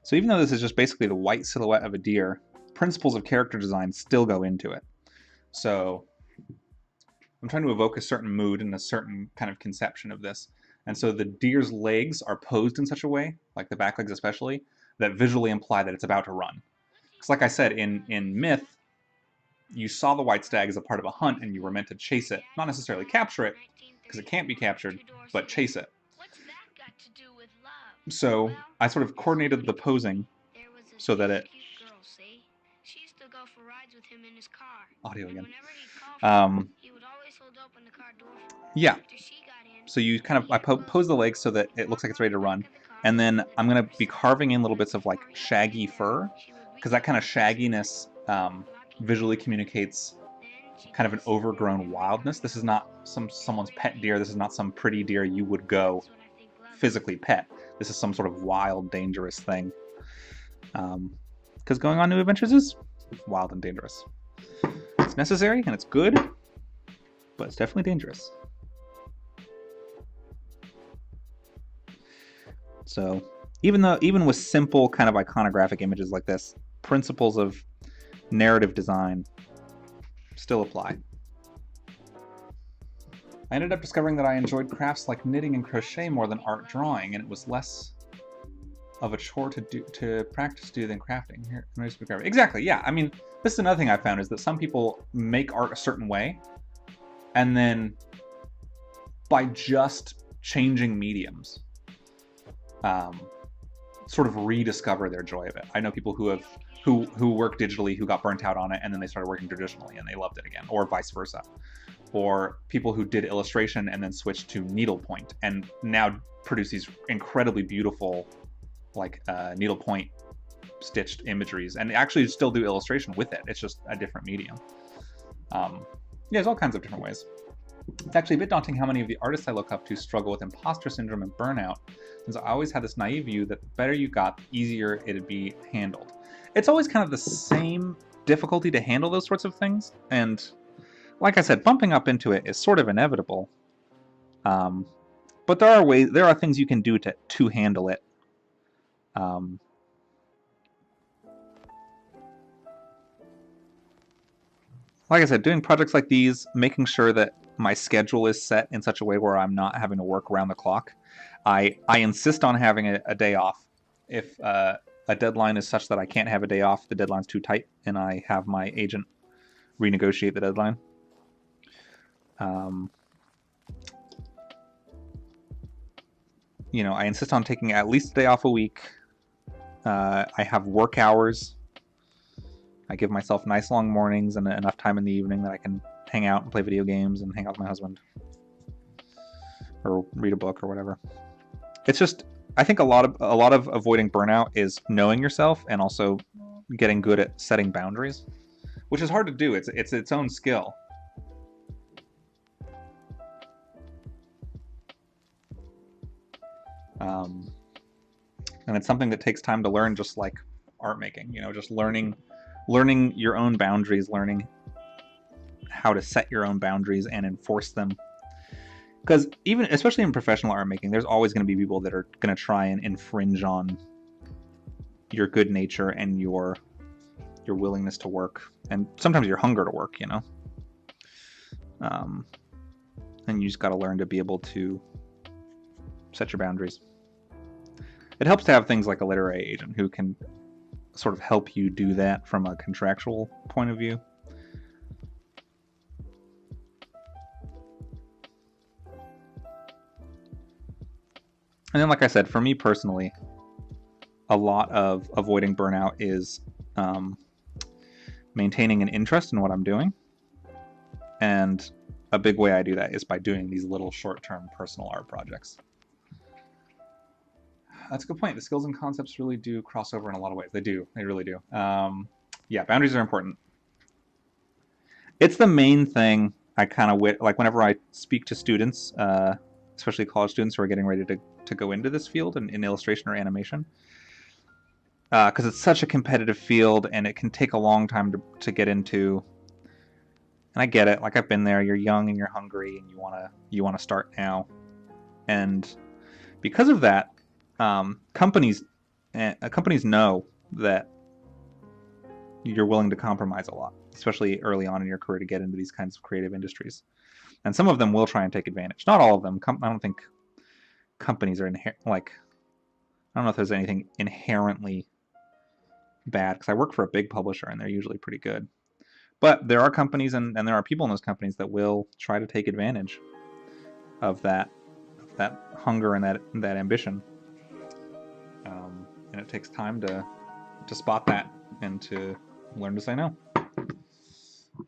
So even though this is just basically the white silhouette of a deer, principles of character design still go into it. So I'm trying to evoke a certain mood and a certain kind of conception of this. And so the deer's legs are posed in such a way, like the back legs especially, that visually imply that it's about to run. Because like I said, in Myth, you saw the white stag as a part of a hunt and you were meant to chase it. Not necessarily capture it, because it can't be captured, but chase it. So I sort of coordinated the posing so that it... Audio again. Yeah. So you kind of, I pose the legs so that it looks like it's ready to run. And then I'm going to be carving in little bits of like shaggy fur, because that kind of shagginess visually communicates kind of an overgrown wildness. This is not someone's pet deer. This is not some pretty deer you would go physically pet. This is some sort of wild, dangerous thing. Because going on new adventures is wild and dangerous. It's necessary and it's good, but it's definitely dangerous. So even with simple kind of iconographic images like this, principles of narrative design still apply. I ended up discovering that I enjoyed crafts like knitting and crochet more than art drawing, and it was less of a chore to practice do than crafting. Here, exactly, yeah. I mean, this is another thing I found, is that some people make art a certain way, and then by just changing mediums, sort of rediscover their joy of it. I know people who work digitally who got burnt out on it, and then they started working traditionally and they loved it again, or vice versa. Or people who did illustration and then switched to needlepoint and now produce these incredibly beautiful, like needlepoint stitched imageries, and actually still do illustration with it. It's just a different medium. Yeah, there's all kinds of different ways. It's actually a bit daunting how many of the artists I look up to struggle with imposter syndrome and burnout, since I always had this naive view that the better you got, the easier it'd be handled. It's always kind of the same difficulty to handle those sorts of things, and like I said, bumping up into it is sort of inevitable. But there are things you can do to handle it. Like I said, doing projects like these, making sure that my schedule is set in such a way where I'm not having to work around the clock. I insist on having a day off. If a deadline is such that I can't have a day off, the deadline's too tight, and I have my agent renegotiate the deadline. You know, I insist on taking at least a day off a week. I have work hours. I give myself nice long mornings and enough time in the evening that I can hang out and play video games and hang out with my husband. Or read a book or whatever. It's just, I think a lot of avoiding burnout is knowing yourself and also getting good at setting boundaries, which is hard to do. It's its own skill. And it's something that takes time to learn, just like art making, you know, just learning your own boundaries, learning how to set your own boundaries and enforce them. Because especially in professional art making, there's always going to be people that are going to try and infringe on your good nature and your willingness to work, and sometimes your hunger to work, you know. And you just got to learn to be able to set your boundaries. It helps to have things like a literary agent who can sort of help you do that from a contractual point of view. And then, like I said, for me personally, a lot of avoiding burnout is maintaining an interest in what I'm doing. And a big way I do that is by doing these little short-term personal art projects. That's a good point. The skills and concepts really do cross over in a lot of ways. They do. They really do. Yeah, boundaries are important. It's the main thing I kind of like whenever I speak to students, especially college students who are getting ready to go into this field in illustration or animation. Because it's such a competitive field and it can take a long time to get into. And I get it. Like, I've been there. You're young and you're hungry and you wanna start now. And because of that, companies know that you're willing to compromise a lot, especially early on in your career, to get into these kinds of creative industries. And some of them will try and take advantage. Not all of them. I don't think companies are don't know if there's anything inherently bad, because I work for a big publisher and they're usually pretty good. But there are companies and there are people in those companies that will try to take advantage of that hunger and that ambition. And it takes time to spot that and to learn to say no.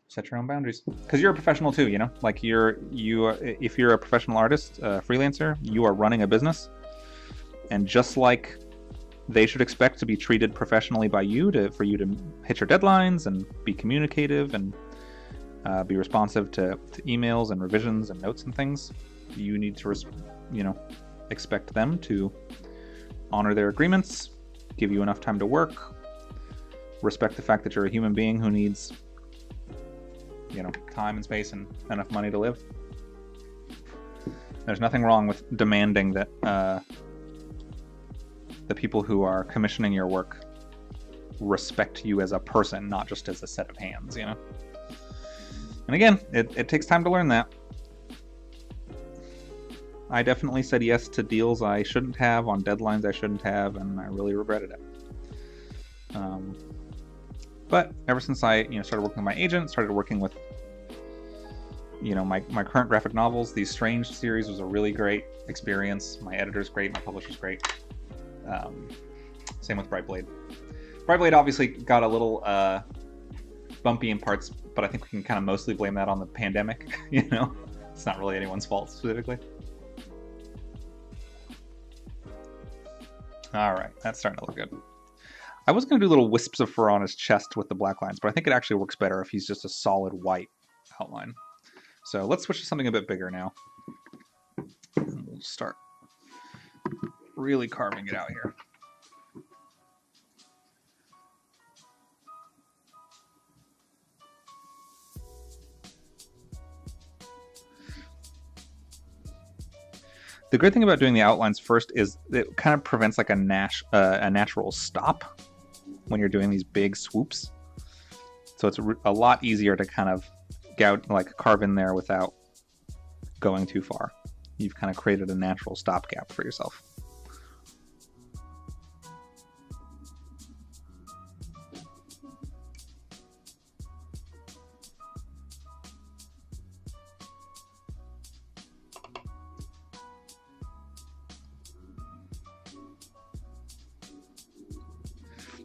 Set your own boundaries, because you're a professional too. You know, like if you're a professional artist, freelancer, you are running a business, and just like they should expect to be treated professionally by you for you to hit your deadlines and be communicative and be responsive to emails and revisions and notes and things. You need to, expect them to honor their agreements, give you enough time to work, respect the fact that you're a human being who needs, time and space and enough money to live. There's nothing wrong with demanding that the people who are commissioning your work respect you as a person, not just as a set of hands, And again, it takes time to learn that. I definitely said yes to deals I shouldn't have, on deadlines I shouldn't have, and I really regretted it. But ever since I started working with my agent, started working with my current graphic novels, the Strange series was a really great experience. My editor's great, my publisher's great. Same with Brightblade. Brightblade obviously got a little bumpy in parts, but I think we can kind of mostly blame that on the pandemic. It's not really anyone's fault specifically. All right, that's starting to look good. I was going to do little wisps of fur on his chest with the black lines, but I think it actually works better if he's just a solid white outline. So let's switch to something a bit bigger now. And we'll start really carving it out here. The great thing about doing the outlines first is it kind of prevents like a natural stop when you're doing these big swoops. So it's a lot easier to kind of carve in there without going too far. You've kind of created a natural stopgap for yourself.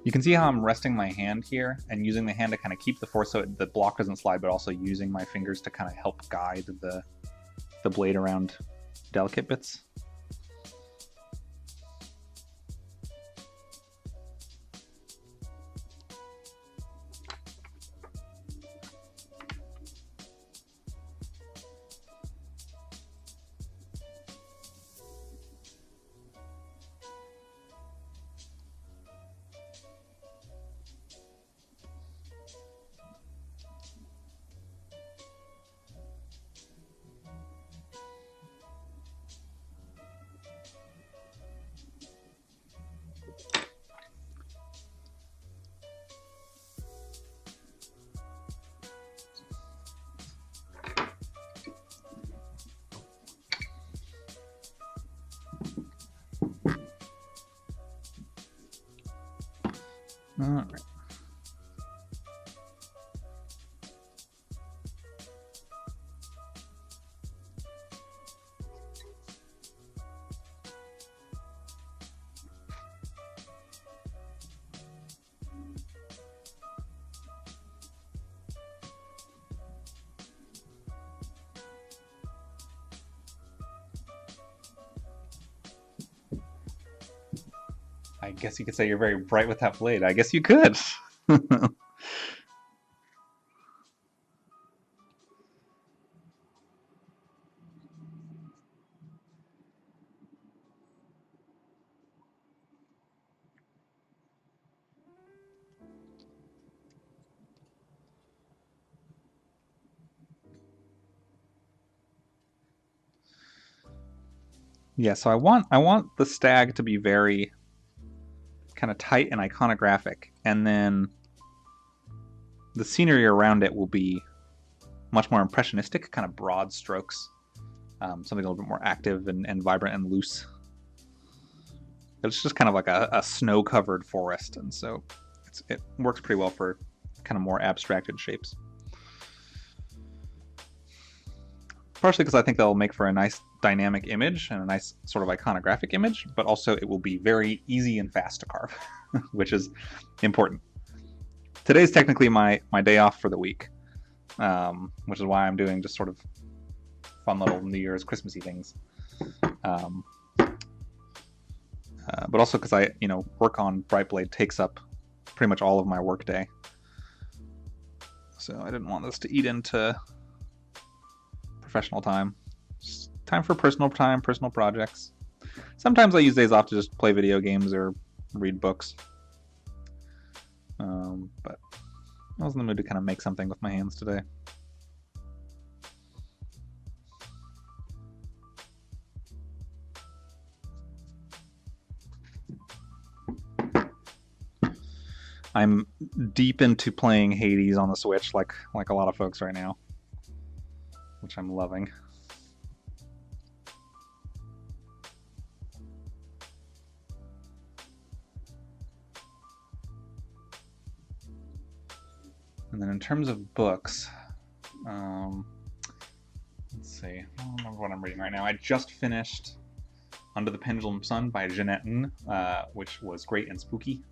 You can see how I'm resting my hand here and using the hand to kind of keep the force so the block doesn't slide, but also using my fingers to kind of help guide the blade around delicate bits. All right. I guess you could say you're very bright with that blade. I guess you could. Yeah, so I want the stag to be very kind of tight and iconographic, and then the scenery around it will be much more impressionistic, kind of broad strokes, something a little bit more active and vibrant and loose. It's just kind of like a snow-covered forest, and so it works pretty well for kind of more abstracted shapes. Partially because I think that'll make for a nice dynamic image and a nice sort of iconographic image, but also it will be very easy and fast to carve, which is important. Today's technically my day off for the week, which is why I'm doing just sort of fun little New Year's, Christmassy things. But also because I, work on Brightblade takes up pretty much all of my work day. So I didn't want this to eat into professional time. Just time for personal time, personal projects. Sometimes I use days off to just play video games or read books. But I was in the mood to kind of make something with my hands today. I'm deep into playing Hades on the Switch, like a lot of folks right now, which I'm loving. And then in terms of books, let's see, I don't remember what I'm reading right now. I just finished Under the Pendulum Sun by Jeanette Ng, which was great and spooky.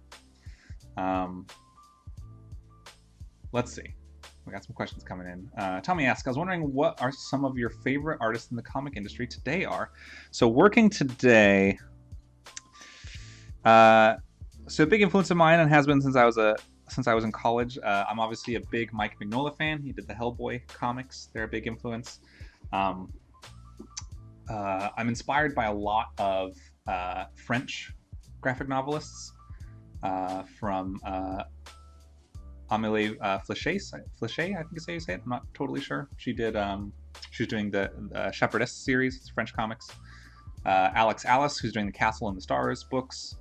Let's see. We got some questions coming in. Tommy asks, I was wondering what are some of your favorite artists in the comic industry today are? So working today, so a big influence of mine and has been since I was in college. I'm obviously a big Mike Mignola fan. He did the Hellboy comics. They're a big influence. I'm inspired by a lot of French graphic novelists from Amélie Fléchet, I think is how you say it. I'm not totally sure. She was doing the Shepherdess series, it's French comics. Alex Alice, who's doing the Castle and the Stars books.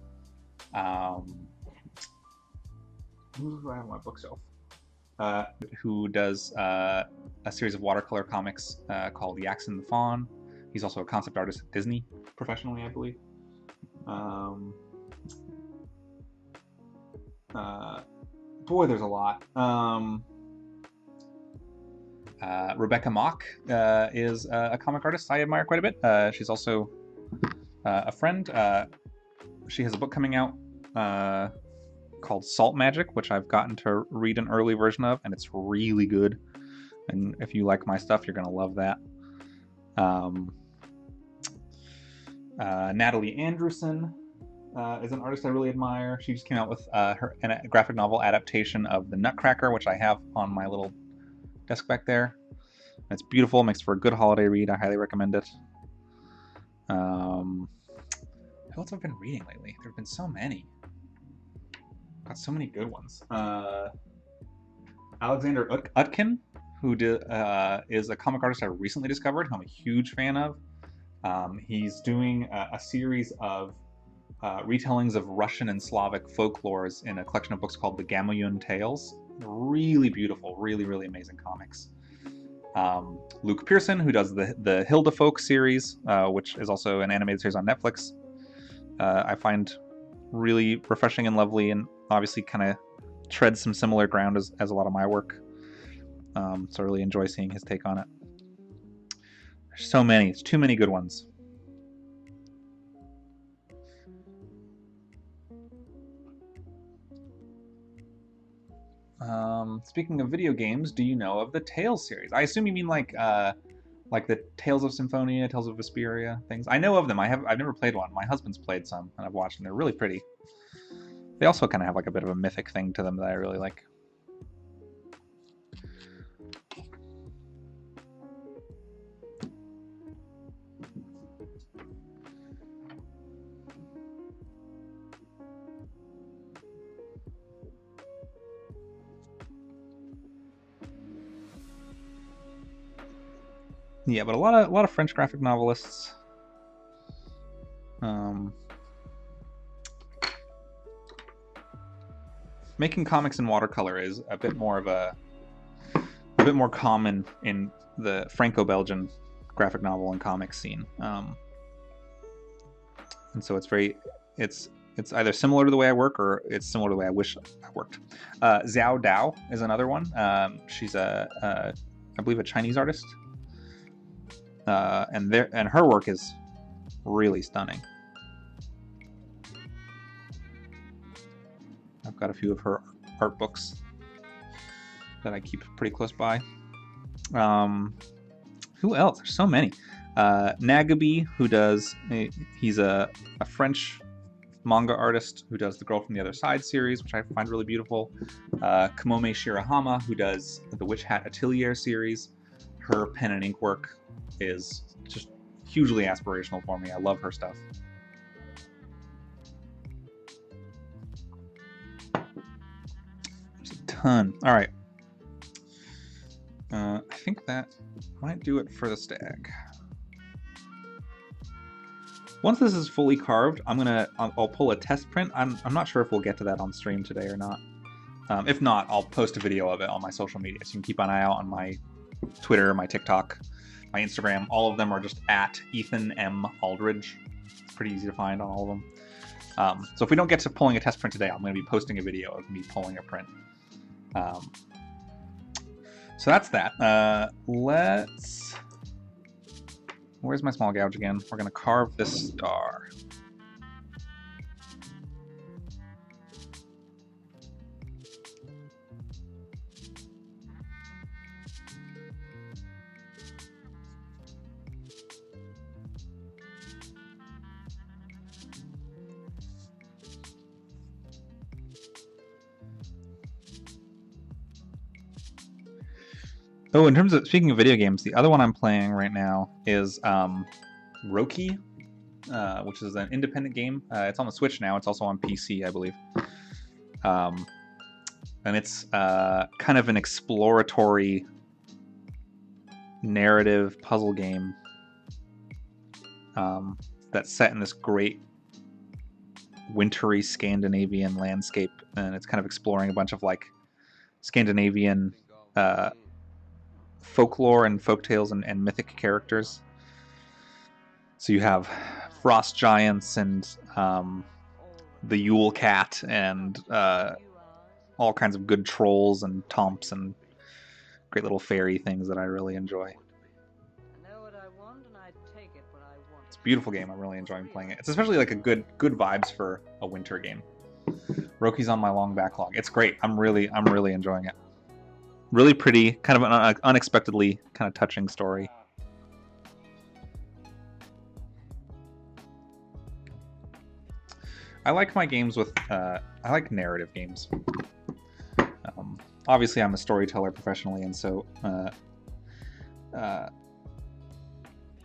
Who do I have on my bookshelf? Who does a series of watercolor comics called The Axe and the Fawn. He's also a concept artist at Disney professionally, I believe. Boy, there's a lot. Rebecca Mock is a comic artist I admire quite a bit. She's also a friend. She has a book coming out called Salt Magic, which I've gotten to read an early version of, and it's really good. And if you like my stuff, you're going to love that. Natalie Anderson is an artist I really admire. She just came out with a graphic novel adaptation of The Nutcracker, which I have on my little desk back there. It's beautiful, makes for a good holiday read. I highly recommend it. Who else have I been reading lately? There have been so many. Got so many good ones. Alexander Utkin, who is a comic artist I recently discovered, who I'm a huge fan of. He's doing a series of retellings of Russian and Slavic folklores in a collection of books called the Gamoyun Tales. Really beautiful, really, really amazing comics. Luke Pearson, who does the Hilda Folk series, which is also an animated series on Netflix. I find really refreshing and lovely, and obviously kind of treads some similar ground as a lot of my work. So I really enjoy seeing his take on it. There's so many. It's too many good ones. Speaking of video games, do you know of the Tales series? I assume you mean like the Tales of Symphonia, Tales of Vesperia things. I know of them. I've never played one. My husband's played some, and I've watched them. They're really pretty. They also kind of have like a bit of a mythic thing to them that I really like. Yeah, but a lot of French graphic novelists. Making comics in watercolor is a bit more common in the Franco-Belgian graphic novel and comic scene, and so it's very it's either similar to the way I work or it's similar to the way I wish I worked. Xiao Dao is another one. She's I believe a Chinese artist, and her work is really stunning. I've got a few of her art books that I keep pretty close by. Who else? There's so many. Nagabi, who does, he's a French manga artist who does the Girl from the Other Side series, which I find really beautiful. Kamome Shirahama, who does the Witch Hat Atelier series. Her pen and ink work is just hugely aspirational for me. I love her stuff. There's a ton. All right. I think that might do it for the stag. Once this is fully carved, I'll pull a test print. I'm not sure if we'll get to that on stream today or not. If not, I'll post a video of it on my social media, so you can keep an eye out on my Twitter, my TikTok, my Instagram. All of them are just at Ethan M. Aldridge. It's pretty easy to find on all of them. So if we don't get to pulling a test print today, I'm going to be posting a video of me pulling a print. So that's that. Where's my small gouge again? We're going to carve this star. Oh, in terms of, speaking of video games, the other one I'm playing right now is Roki, which is an independent game. It's on the Switch now. It's also on PC, I believe. And it's kind of an exploratory narrative puzzle game that's set in this great wintry Scandinavian landscape, and it's kind of exploring a bunch of like Scandinavian folklore and folktales and mythic characters. So you have frost giants and the Yule cat and all kinds of good trolls and tomps and great little fairy things that I really enjoy. It's a beautiful game. I'm really enjoying playing it. It's especially like a good vibes for a winter game. Roki's on my long backlog. It's great. I'm really enjoying it. Really pretty, kind of an unexpectedly kind of touching story. I like my games with, I like narrative games. Obviously, I'm a storyteller professionally, and so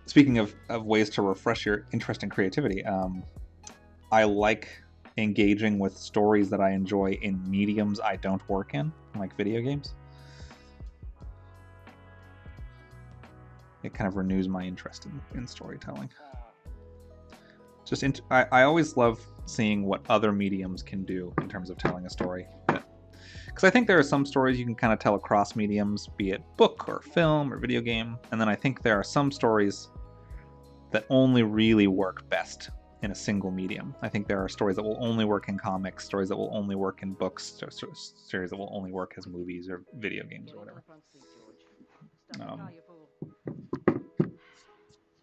speaking of ways to refresh your interest and creativity, I like engaging with stories that I enjoy in mediums I don't work in, like video games. It kind of renews my interest in storytelling. Just I always love seeing what other mediums can do in terms of telling a story. Because I think there are some stories you can kind of tell across mediums, be it book or film or video game, and then I think there are some stories that only really work best in a single medium. I think there are stories that will only work in comics, stories that will only work in books, stories that will only work as movies or video games or whatever.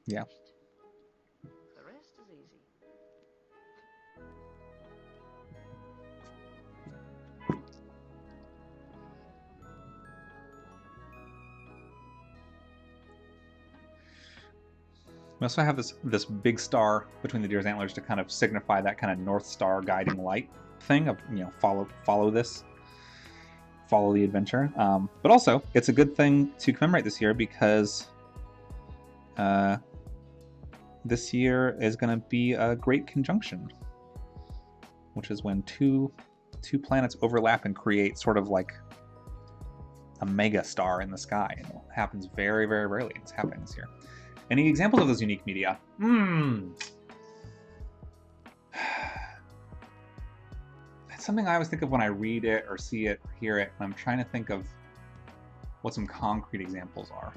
Yeah. The rest is easy. We also have this big star between the deer's antlers to kind of signify that kind of North Star guiding light thing of, you know, follow the adventure. But also, it's a good thing to commemorate this year because this year is going to be a great conjunction, which is when two planets overlap and create sort of like a mega star in the sky. And it happens very, very rarely. It's happening this year. Any examples of those unique media? It's something I always think of when I read it or see it or hear it. And I'm trying to think of what some concrete examples are.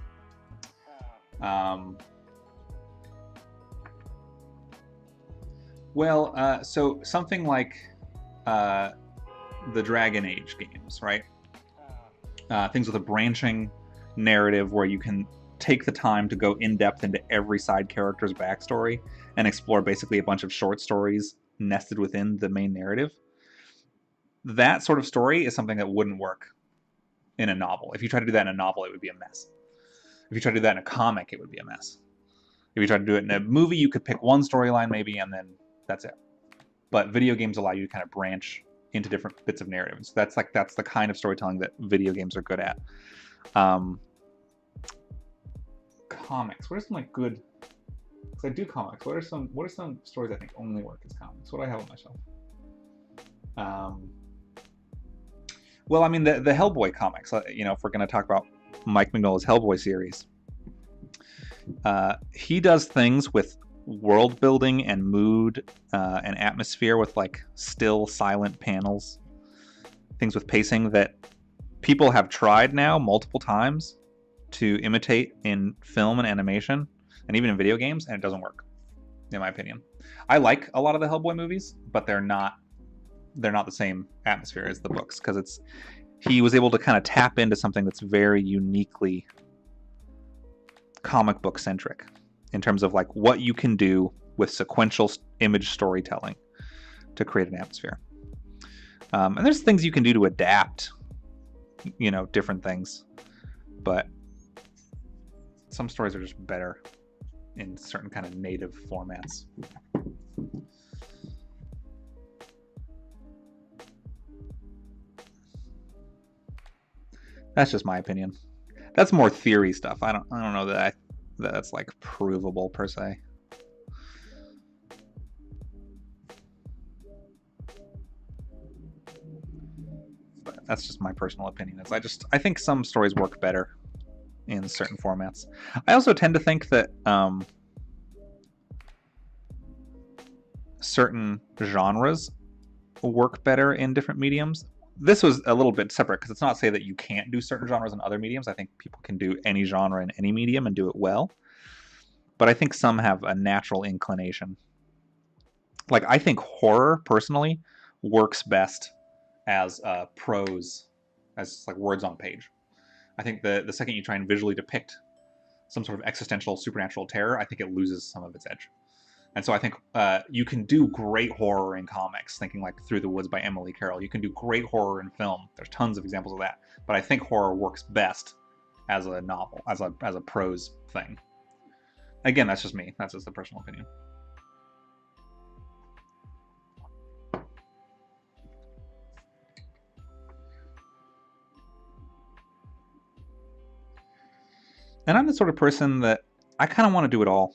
Well, so something like uh, the Dragon Age games, right? Things with a branching narrative where you can take the time to go in depth into every side character's backstory and explore basically a bunch of short stories nested within the main narrative. That sort of story is something that wouldn't work in a novel. If you try to do that in a novel, it would be a mess. If you try to do that in a comic, it would be a mess. If you try to do it in a movie, you could pick one storyline maybe, and then that's it. But video games allow you to kind of branch into different bits of narratives. That's the kind of storytelling that video games are good at. Comics. What are some like good? Because I do comics. What are some stories I think only work as comics? What do I have on my shelf? Well, I mean the Hellboy comics. If we're going to talk about Mike Mignola's Hellboy series, he does things with world building and mood and atmosphere with like still silent panels, things with pacing that people have tried now multiple times to imitate in film and animation and even in video games, and it doesn't work, in my opinion. I like a lot of the Hellboy movies, but they're not the same atmosphere as the books, because he was able to kind of tap into something that's very uniquely comic book centric in terms of like what you can do with sequential image storytelling to create an atmosphere. And there's things you can do to adapt, different things, but some stories are just better in certain kind of native formats. That's just my opinion. That's more theory stuff. I don't know that's like provable per se. But that's just my personal opinion. I think some stories work better in certain formats. I also tend to think that certain genres work better in different mediums. This was a little bit separate because it's not to say that you can't do certain genres in other mediums. I think people can do any genre in any medium and do it well. But I think some have a natural inclination. Like, I think horror, personally, works best as prose, as like words on a page. I think the second you try and visually depict some sort of existential, supernatural terror, I think it loses some of its edge. And so I think you can do great horror in comics, thinking like Through the Woods by Emily Carroll. You can do great horror in film. There's tons of examples of that. But I think horror works best as a novel, as a prose thing. Again, that's just me. That's just a personal opinion. And I'm the sort of person that I kind of want to do it all.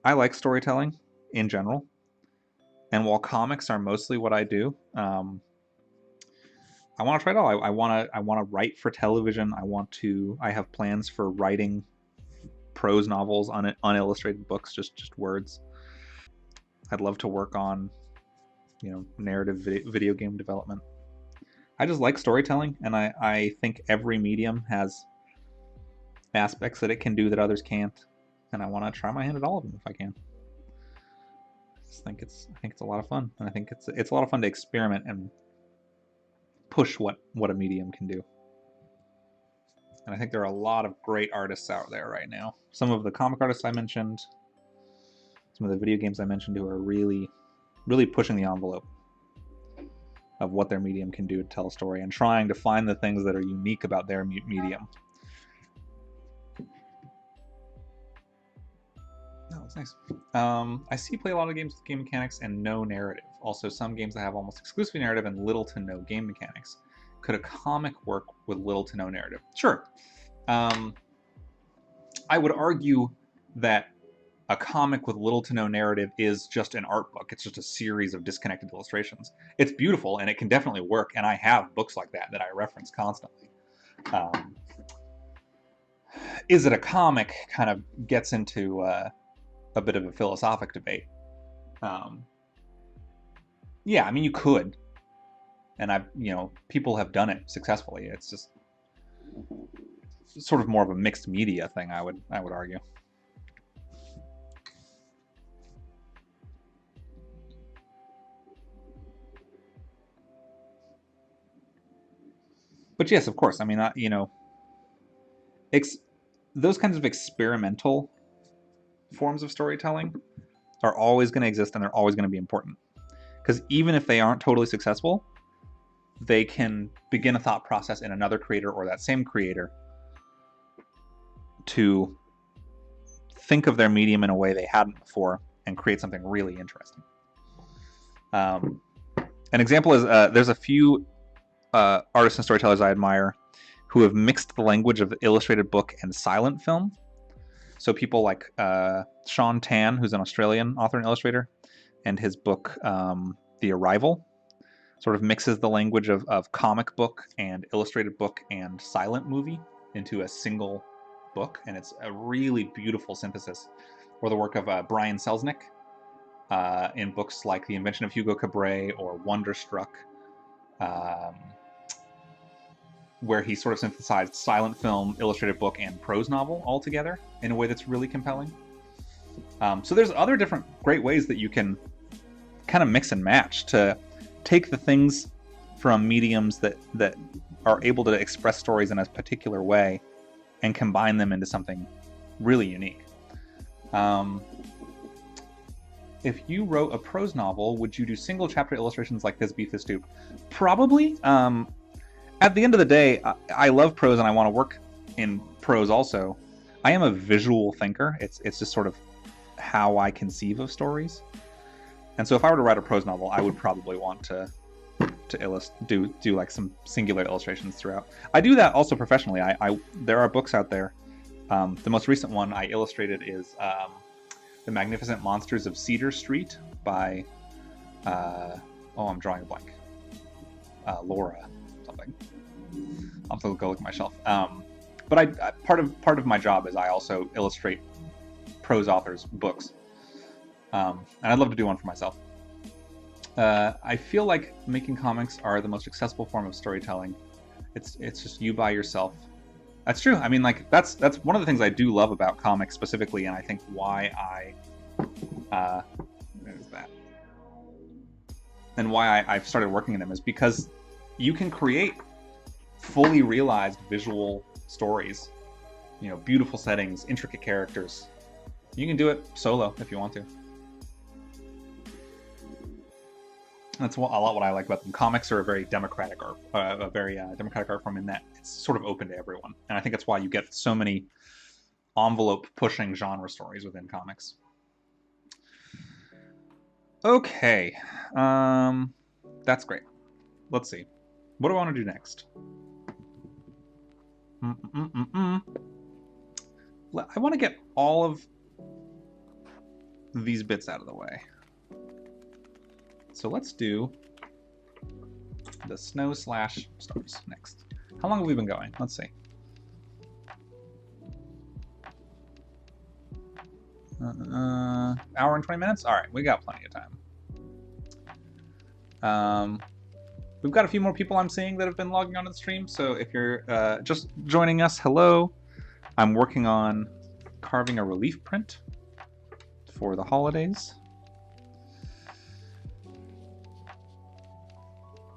I like storytelling in general, and while comics are mostly what I do, I want to try it all. I want to write for television. I have plans for writing prose novels, unillustrated books, just words. I'd love to work on, narrative video game development. I just like storytelling, and I think every medium has aspects that it can do that others can't, and I want to try my hand at all of them if I can. I think it's a lot of fun, and I think it's a lot of fun to experiment and push what a medium can do. And I think there are a lot of great artists out there right now. Some of the comic artists I mentioned, some of the video games I mentioned, who are really, really pushing the envelope of what their medium can do to tell a story and trying to find the things that are unique about their medium. Oh, that's nice. I see you play a lot of games with game mechanics and no narrative. Also, some games that have almost exclusively narrative and little to no game mechanics. Could a comic work with little to no narrative? Sure. I would argue that a comic with little to no narrative is just an art book. It's just a series of disconnected illustrations. It's beautiful, and it can definitely work, and I have books like that I reference constantly. Is it a comic? Kind of gets into a bit of a philosophic debate. Yeah, I mean, you could. And people have done it successfully. It's just sort of more of a mixed media thing, I would argue. But yes, of course. I mean, ex- those kinds of experimental forms of storytelling are always going to exist, and they're always going to be important. Because even if they aren't totally successful, they can begin a thought process in another creator or that same creator to think of their medium in a way they hadn't before and create something really interesting. An example is there's a few artists and storytellers I admire who have mixed the language of illustrated book and silent film. So people like Sean Tan, who's an Australian author and illustrator, and his book The Arrival sort of mixes the language of comic book and illustrated book and silent movie into a single book, and it's a really beautiful synthesis. Or the work of Brian Selznick in books like The Invention of Hugo Cabret or Wonderstruck, where he sort of synthesized silent film, illustrated book, and prose novel all together in a way that's really compelling. So there's other different great ways that you can kind of mix and match to take the things from mediums that are able to express stories in a particular way and combine them into something really unique. If you wrote a prose novel, would you do single chapter illustrations like This Beef, This Stoop? Probably. At the end of the day, I love prose and I want to work in prose also. I am a visual thinker. It's just sort of how I conceive of stories. And so if I were to write a prose novel, I would probably want to do like some singular illustrations throughout. I do that also professionally. There are books out there. The most recent one I illustrated is The Magnificent Monsters of Cedar Street by I'm drawing a blank. Laura something. I'll have to go look at my shelf. But I part of my job is I also illustrate prose authors' books. And I'd love to do one for myself. I feel like making comics are the most accessible form of storytelling. It's just you by yourself. That's true. I mean, like that's one of the things I do love about comics specifically, and I think why there's that, and why I've started working in them is because you can create fully realized visual stories, beautiful settings, intricate characters. You can do it solo if you want to. That's a lot what I like about them. Comics are a very democratic art, democratic art form in that it's sort of open to everyone, and I think that's why you get so many envelope-pushing genre stories within comics. Okay, that's great. Let's see. What do I want to do next? I want to get all of these bits out of the way. So let's do the snow/stars next. How long have we been going? Let's see. Hour and 20 minutes? All right, we got plenty of time. We've got a few more people I'm seeing that have been logging onto the stream, so if you're just joining us, hello. I'm working on carving a relief print for the holidays.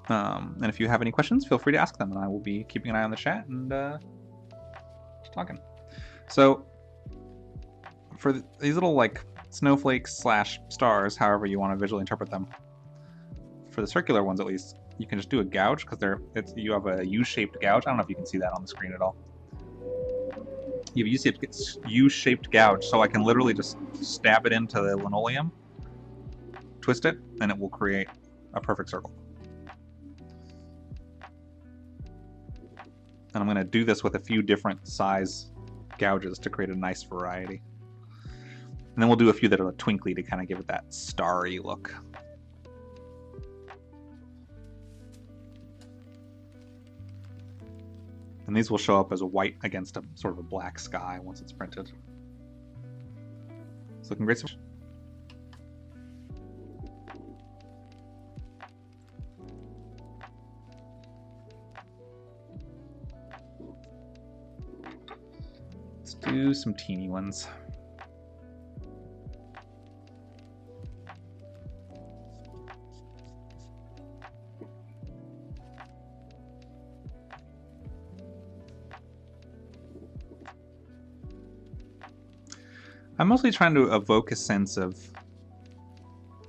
And if you have any questions, feel free to ask them, and I will be keeping an eye on the chat and talking. So, for these little like snowflakes/stars, however you want to visually interpret them, for the circular ones at least, you can just do a gouge because you have a U-shaped gouge. I don't know if you can see that on the screen at all. You have a U-shaped gouge, so I can literally just stab it into the linoleum, twist it, and it will create a perfect circle. And I'm going to do this with a few different size gouges to create a nice variety. And then we'll do a few that are twinkly to kind of give it that starry look. And these will show up as a white against a sort of a black sky once it's printed. It's looking great. Let's do some teeny ones. I'm mostly trying to evoke a sense of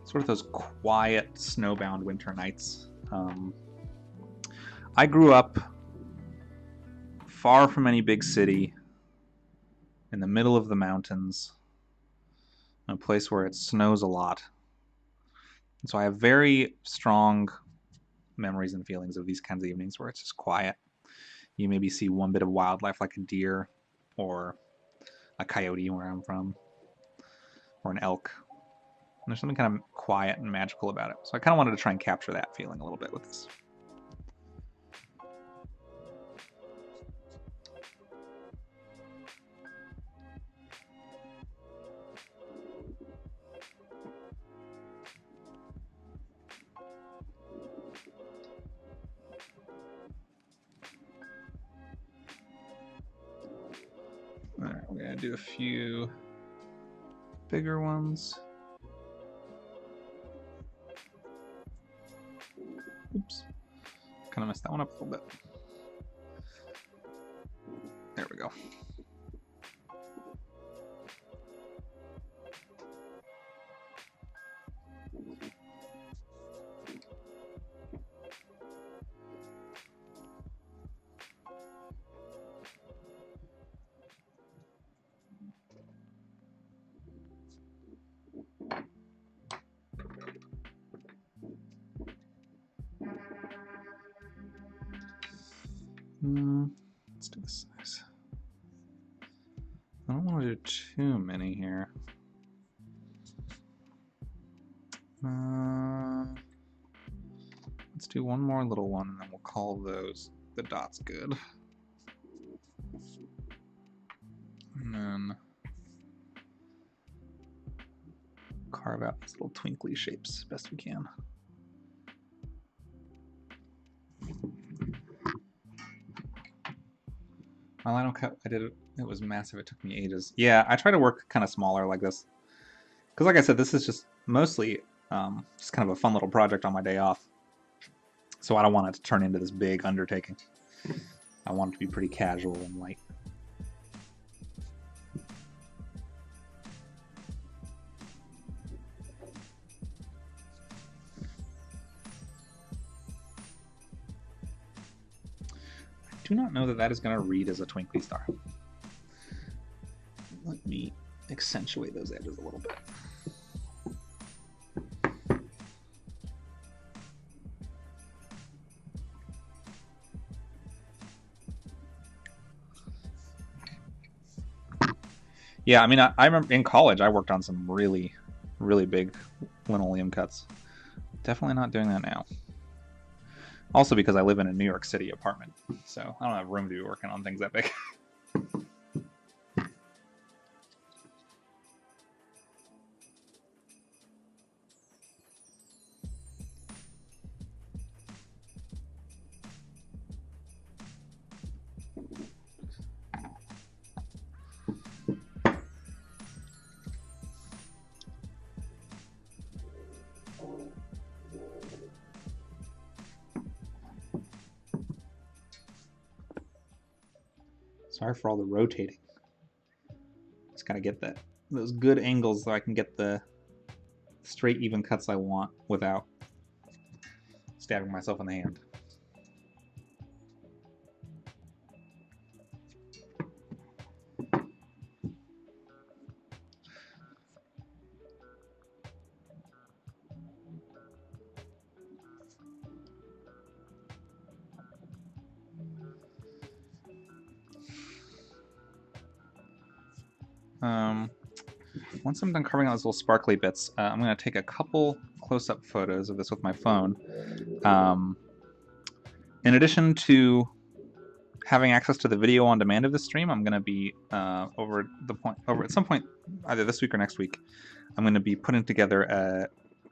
sort of those quiet, snowbound winter nights. I grew up far from any big city, in the middle of the mountains, in a place where it snows a lot. And so I have very strong memories and feelings of these kinds of evenings where it's just quiet. You maybe see one bit of wildlife like a deer or a coyote where I'm from, or an elk. And there's something kind of quiet and magical about it. So I kind of wanted to try and capture that feeling a little bit with this. Alright, we're going to do a few bigger ones. Oops. Kind of messed that one up a little bit. There we go. Let's do this size. I don't want to do too many here. Let's do one more little one, and then we'll call those the dots good. And then carve out these little twinkly shapes as best we can. My lino cut, I did it. It was massive. It took me ages. Yeah, I try to work kind of smaller like this, because like I said, this is just mostly just kind of a fun little project on my day off. So I don't want it to turn into this big undertaking. I want it to be pretty casual and light. I do not know that that is going to read as a twinkly star. Let me accentuate those edges a little bit. Yeah, I mean, I remember in college I worked on some really, really big linoleum cuts. Definitely not doing that now. Also because I live in a New York City apartment, so I don't have room to be working on things that big. Sorry for all the rotating. Just gotta get those good angles so I can get the straight, even cuts I want without stabbing myself in the hand. Once I'm done carving out those little sparkly bits, I'm going to take a couple close-up photos of this with my phone. In addition to having access to the video on demand of this stream, I'm going to be over at some point, either this week or next week, I'm going to be putting together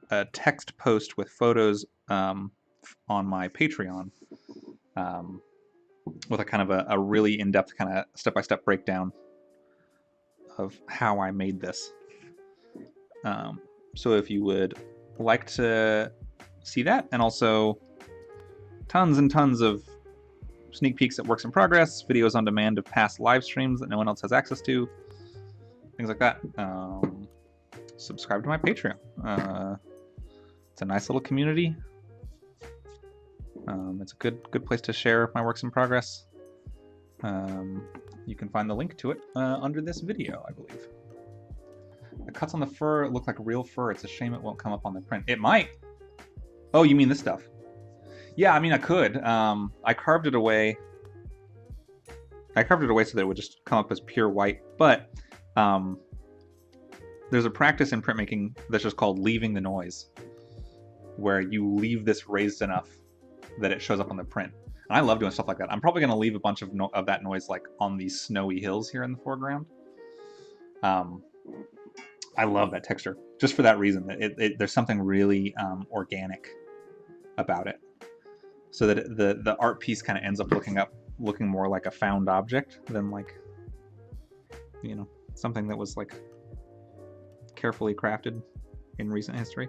a text post with photos on my Patreon, with a kind of a really in-depth kind of step-by-step breakdown of how I made this. So if you would like to see that, and also tons and tons of sneak peeks at works in progress, videos on demand of past live streams that no one else has access to, things like that. Subscribe to my Patreon. It's a nice little community. It's a good place to share my works in progress. You can find the link to it under this video, I believe. The cuts on the fur look like real fur. It's a shame it won't come up on the print. It might. Oh, you mean this stuff? Yeah, I mean, I could. I carved it away. So that it would just come up as pure white. But there's a practice in printmaking that's just called leaving the noise, where you leave this raised enough that it shows up on the print. And I love doing stuff like that. I'm probably going to leave a bunch of that noise like on these snowy hills here in the foreground. I love that texture just for that reason. That there's something really organic about it, so that the art piece kind of ends up looking more like a found object than like, you know, something that was like carefully crafted in recent history.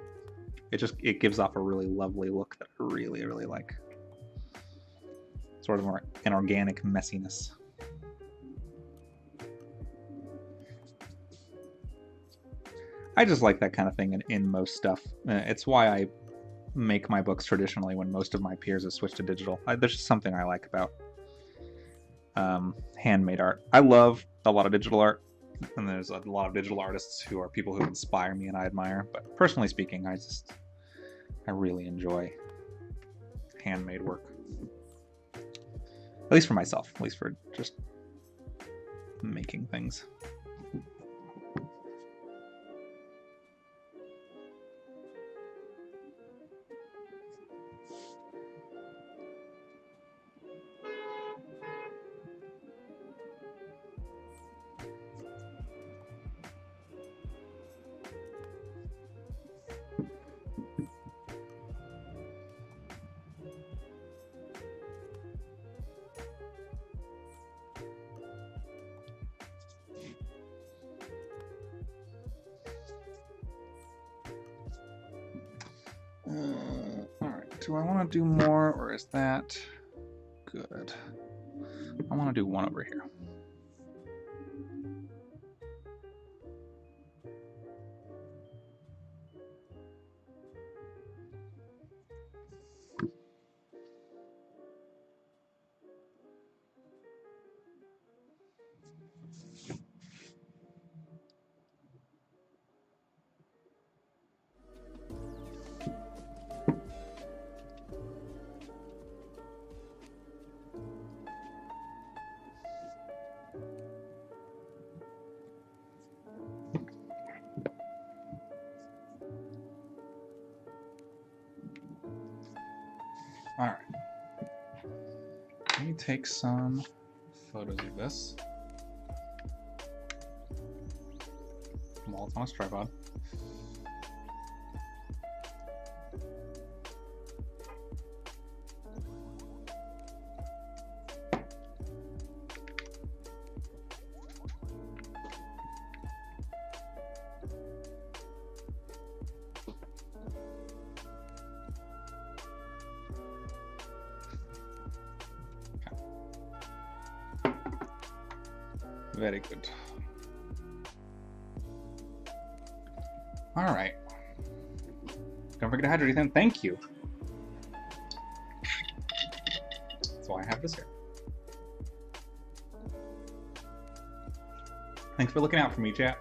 It gives off a really lovely look that I really, really like. Sort of more an organic messiness. I just like that kind of thing in most stuff. It's why I make my books traditionally when most of my peers have switched to digital. There's just something I like about handmade art. I love a lot of digital art, and there's a lot of digital artists who are people who inspire me and I admire. But personally speaking, I really enjoy handmade work. At least for myself, at least for just making things. Alright, do I want to do more, or is that good? I want to do one over here. Alright. Let me take some photos of this while it's on a tripod. Very good. All right. Don't forget to hydrate, Ethan. Thank you. That's why I have this here. Thanks for looking out for me, chat.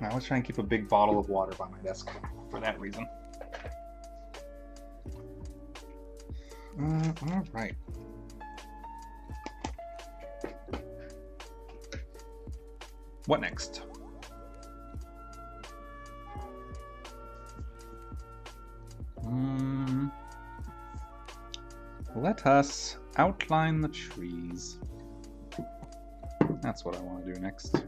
I always try and keep a big bottle of water by my desk for that reason. All right. What next? Let us outline the trees. That's what I want to do next.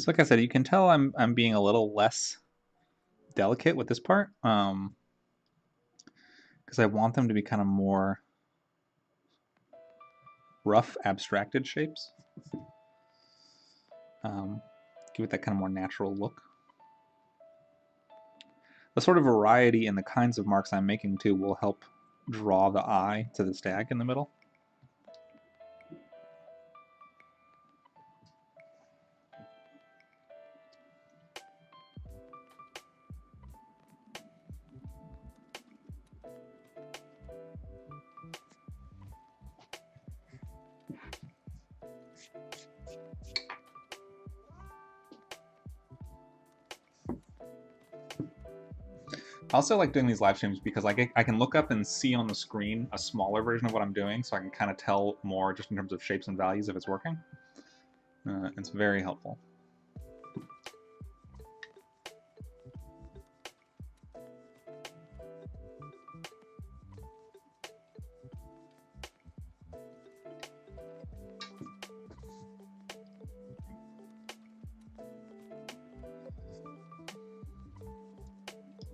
So like I said, you can tell I'm being a little less delicate with this part, because I want them to be kind of more rough, abstracted shapes. Give it that kind of more natural look. The sort of variety in the kinds of marks I'm making too will help draw the eye to the stag in the middle. I also like doing these live streams because I can look up and see on the screen a smaller version of what I'm doing, so I can kind of tell more just in terms of shapes and values if it's working. It's very helpful.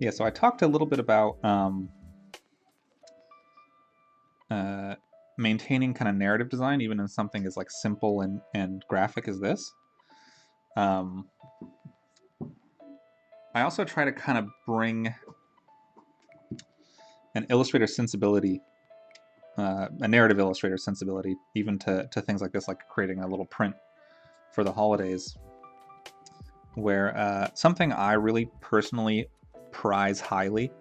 Yeah, so I talked a little bit about maintaining kind of narrative design, even in something as like simple and graphic as this. I also try to kind of bring an illustrator sensibility, a narrative illustrator sensibility, even to things like this, like creating a little print for the holidays, where something I really personally prize highly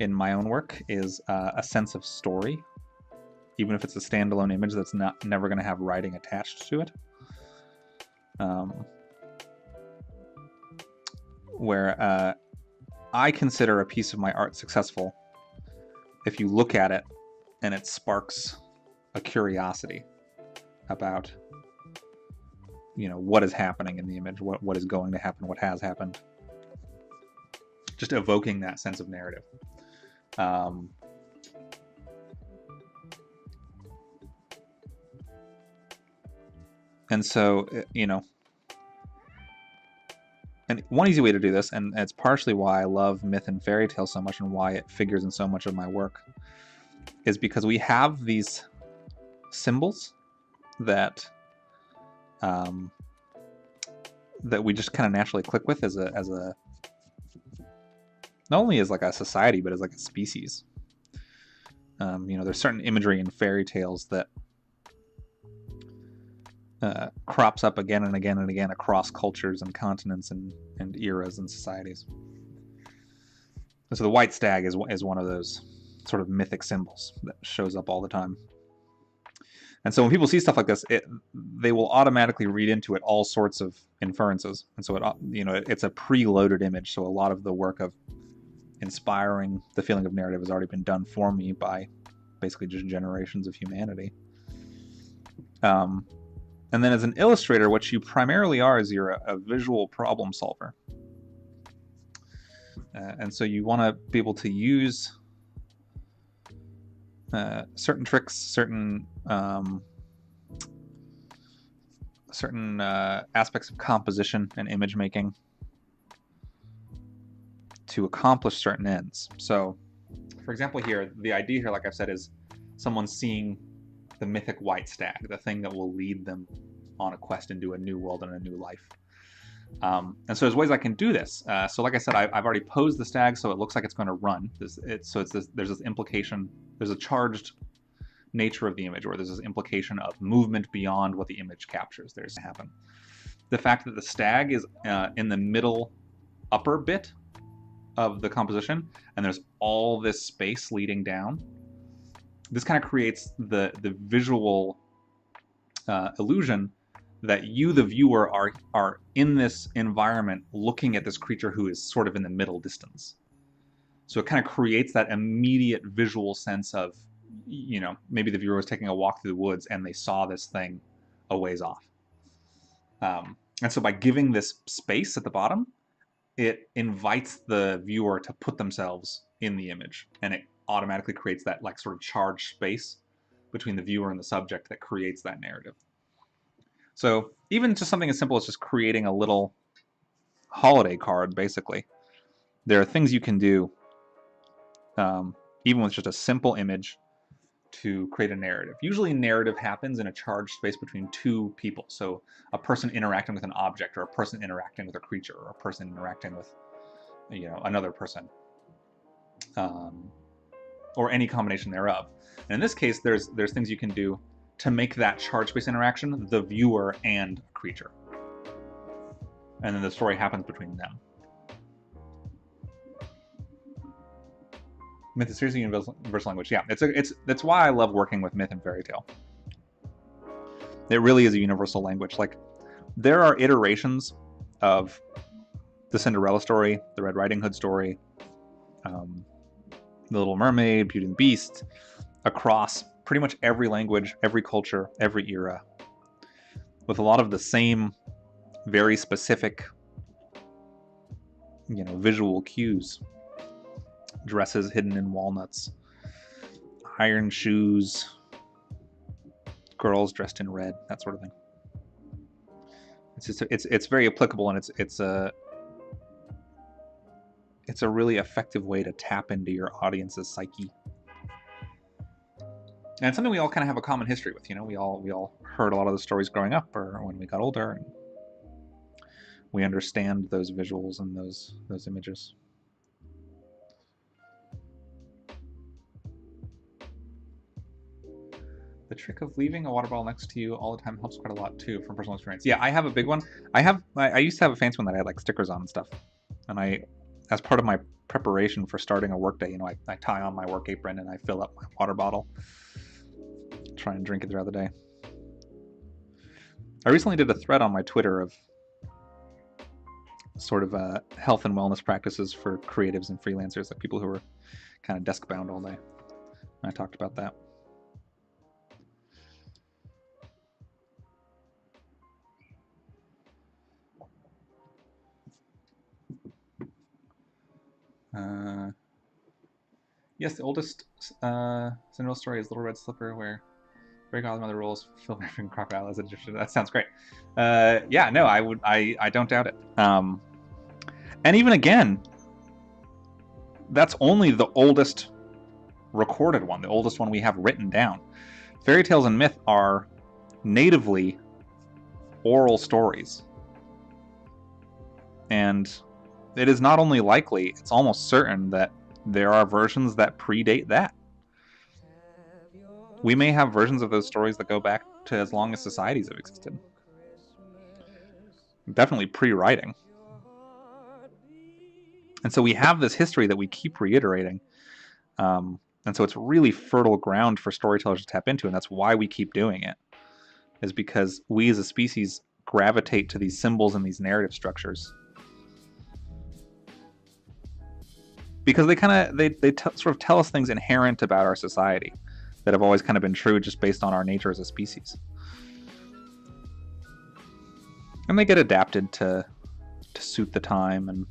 in my own work is a sense of story, even if it's a standalone image that's never going to have writing attached to it. Where I consider a piece of my art successful if you look at it and it sparks a curiosity about, you know, what is happening in the image, what is going to happen, what has happened. Just evoking that sense of narrative. And so, you know, and one easy way to do this, and it's partially why I love myth and fairy tale so much and why it figures in so much of my work, is because we have these symbols that that we just kind of naturally click with as a not only as like a society, but as like a species. You know, there's certain imagery in fairy tales that crops up again and again and again across cultures and continents and eras and societies. And so the white stag is one of those sort of mythic symbols that shows up all the time. And so when people see stuff like this, they will automatically read into it all sorts of inferences. And so it's a preloaded image. So a lot of the work of inspiring the feeling of narrative has already been done for me by basically just generations of humanity. And then as an illustrator, what you primarily are is you're a visual problem solver. And so you want to be able to use certain tricks, certain aspects of composition and image making to accomplish certain ends. So, for example here, the idea here, like I've said, is someone seeing the mythic white stag, the thing that will lead them on a quest into a new world and a new life. And so there's ways I can do this. So like I said, I've already posed the stag so it looks like it's going to run. There's this implication, there's a charged nature of the image, or there's this implication of movement beyond what the image captures. There's to happen. The fact that the stag is in the middle upper bit of the composition, and there's all this space leading down, this kind of creates the visual illusion that you, the viewer, are in this environment looking at this creature who is sort of in the middle distance. So it kind of creates that immediate visual sense of, you know, maybe the viewer was taking a walk through the woods and they saw this thing a ways off. And so by giving this space at the bottom, it invites the viewer to put themselves in the image, and it automatically creates that like sort of charged space between the viewer and the subject that creates that narrative. So even just something as simple as just creating a little holiday card, basically. There are things you can do, even with just a simple image, to create a narrative. Usually narrative happens in a charged space between two people. So a person interacting with an object, or a person interacting with a creature, or a person interacting with, another person, or any combination thereof. And in this case, there's things you can do to make that charged space interaction the viewer and a creature. And then the story happens between them. Myth is seriously a universal language. Yeah, that's why I love working with myth and fairy tale. It really is a universal language. Like, there are iterations of the Cinderella story, the Red Riding Hood story, the Little Mermaid, Beauty and the Beast, across pretty much every language, every culture, every era, with a lot of the same very specific, visual cues. Dresses hidden in walnuts, iron shoes, girls dressed in red, that sort of thing. It's very applicable, and it's a really effective way to tap into your audience's psyche. And it's something we all kind of have a common history with. We all heard a lot of the stories growing up, or when we got older, and we understand those visuals and those images. The trick of leaving a water bottle next to you all the time helps quite a lot too, from personal experience. Yeah, I have a big one. I used to have a fancy one that I had like stickers on and stuff. And as part of my preparation for starting a work day, I tie on my work apron and I fill up my water bottle. Try and drink it throughout the day. I recently did a thread on my Twitter of sort of health and wellness practices for creatives and freelancers, like people who are kind of desk bound all day. And I talked about that. Yes, the oldest Cinderella story is Little Red Slipper, where Fairy Godmother rules Phil American Crocodile as Egyptian. That sounds great. Yeah, no, I don't doubt it. And even again, that's only the oldest recorded one, the oldest one we have written down. Fairy tales and myth are natively oral stories. And it is not only likely, it's almost certain that there are versions that predate that. We may have versions of those stories that go back to as long as societies have existed. Definitely pre-writing. And so we have this history that we keep reiterating. And so it's really fertile ground for storytellers to tap into, and that's why we keep doing it, is because we as a species gravitate to these symbols and these narrative structures. Because they sort of tell us things inherent about our society that have always kind of been true just based on our nature as a species. And they get adapted to suit the time and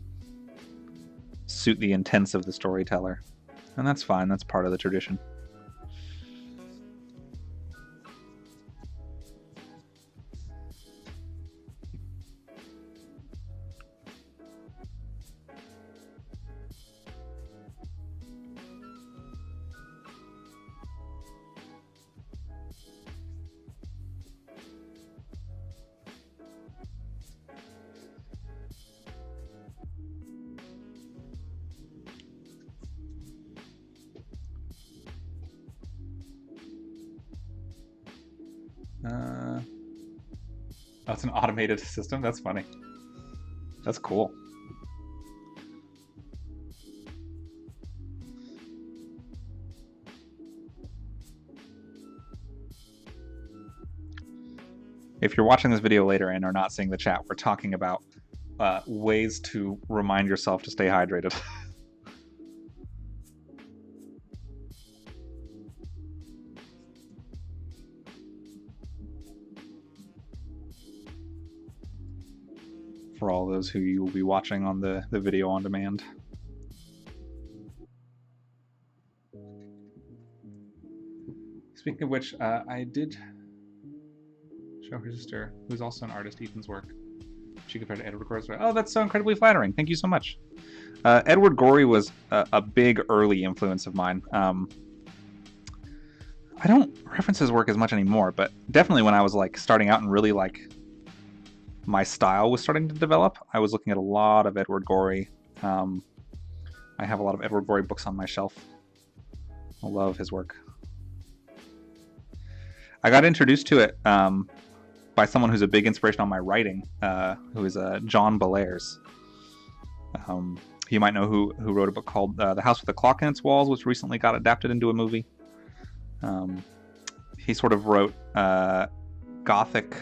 suit the intents of the storyteller. And that's fine, that's part of the tradition. That's an automated system? That's funny. That's cool. If you're watching this video later and are not seeing the chat, we're talking about ways to remind yourself to stay hydrated. For all those who you will be watching on the video on demand. Speaking of which, I did show her sister, who's also an artist, Ethan's work. She compared to Edward Gorey's work. Oh, that's so incredibly flattering. Thank you so much. Edward Gorey was a big early influence of mine. I don't reference his work as much anymore, but definitely when I was like starting out and really like my style was starting to develop, I was looking at a lot of Edward Gorey. I have a lot of Edward Gorey books on my shelf. I love his work. I got introduced to it by someone who's a big inspiration on my writing, who is John Bellairs. You might know who wrote a book called The House with a Clock in Its Walls, which recently got adapted into a movie. He sort of wrote gothic